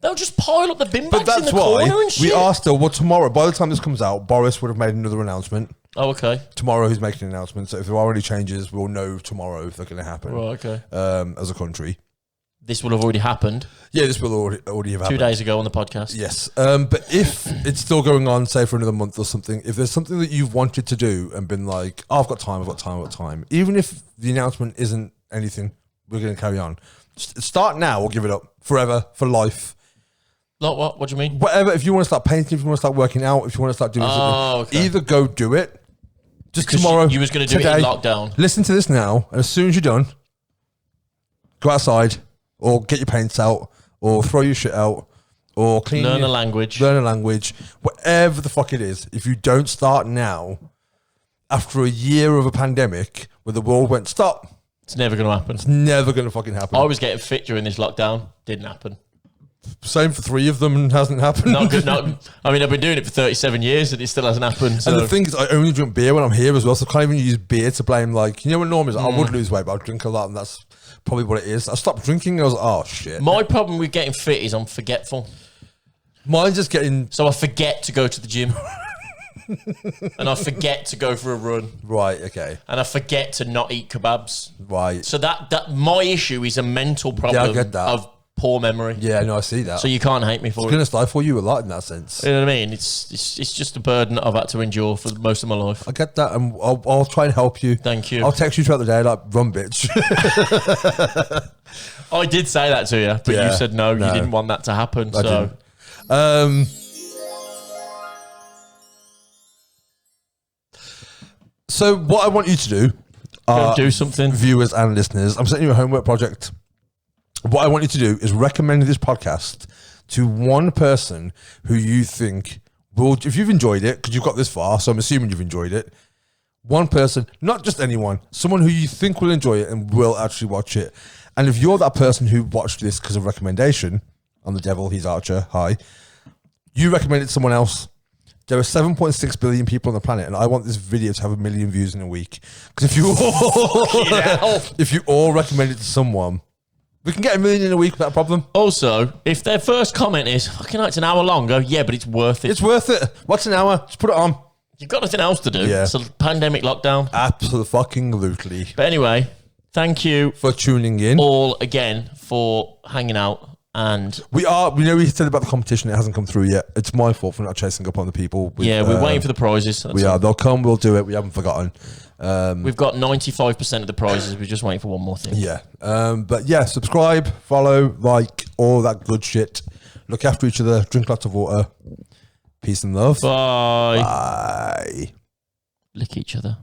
They'll just pile up the bin But bags in that's the corner why and shit. we are still, well, tomorrow, by the time this comes out, Boris would have made another announcement. Oh, okay. Tomorrow he's making an announcement. So if there are any changes, we'll know tomorrow if they're going to happen Right, okay. as a country. This will have already happened Yeah, this will already have 2 happened. days ago on the podcast. Yes. But if it's still going on, say for another month or something, if there's something that you've wanted to do and been like, oh, I've got time, even if the announcement isn't anything, we're going to carry on. Start now or give it up forever, for life. Like what? What do you mean? Whatever. If you want to start painting, if you want to start working out, if you want to start doing something, okay. either go do it. Just Because tomorrow. you was going to do it in today, lockdown. Listen to this now, and as soon as you're done, go outside or get your paints out or throw your shit out or clean. Learn your, a language. Learn a language. Whatever the fuck it is. If you don't start now, after a year of a pandemic where the world went stop, It's never going to happen. it's never going to fucking happen. I was getting fit during this lockdown. Didn't happen. Same for 3 of them and hasn't happened. Not good. I mean, I've been doing it for 37 years and it still hasn't happened. So. And the thing is, I only drink beer when I'm here as well, so I can't even use beer to blame. Like, you know what Norm is? I would lose weight, but I drink a lot, and that's probably what it is. I stopped drinking, and I was like, oh, shit. My problem with getting fit is I'm forgetful. Mine's just getting... So I forget to go to the gym. And I forget to go for a run. Right, okay. And I forget to not eat kebabs. Right. So that my issue is a mental problem I get that. of poor memory. Yeah, no, I see that. So you can't hate me It's for going it. to stifle you a lot in that sense. You know what I mean? It's just a burden that I've had to endure for most of my life. I get that, and I'll try and help you. Thank you. I'll text you throughout the day, like, run, bitch. I did say that to you, but Yeah, you said no, no. you didn't want that to happen. I So didn't. So what I want you to do, go do something. viewers and listeners, I'm setting you a homework project. What I want you to do is recommend this podcast to one person who you think will, if you've enjoyed it, because you've got this far, so I'm assuming you've enjoyed it. One person, not just anyone, someone who you think will enjoy it and will actually watch it. And if you're that person who watched this because of recommendation, I'm the devil, he's Archer, hi, you recommend it to someone else. There are 7.6 billion people on the planet, and I want this video to have 1 million views in a week. Because if you all recommend it to someone, we can get 1 million in a week without a problem. Also, if their first comment is, fucking hell, it's an hour long, go, yeah, but it's worth it. It's worth it. What's an hour? Just put it on. You've got nothing else to do. Yeah. It's a pandemic lockdown. Absolutely. But anyway, thank you For tuning in. all again for hanging out. And We know we said about the competition, it hasn't come through yet. It's my fault for not chasing up on the people. yeah, we're waiting for the prizes. That's We all. are. They'll come, we'll do it. We haven't forgotten. We've got 95% of the prizes. We're just waiting for one more thing. Yeah. But yeah, subscribe, follow, like, all that good shit. Look after each other. Drink lots of water. Peace and love. Bye. Bye. Lick each other.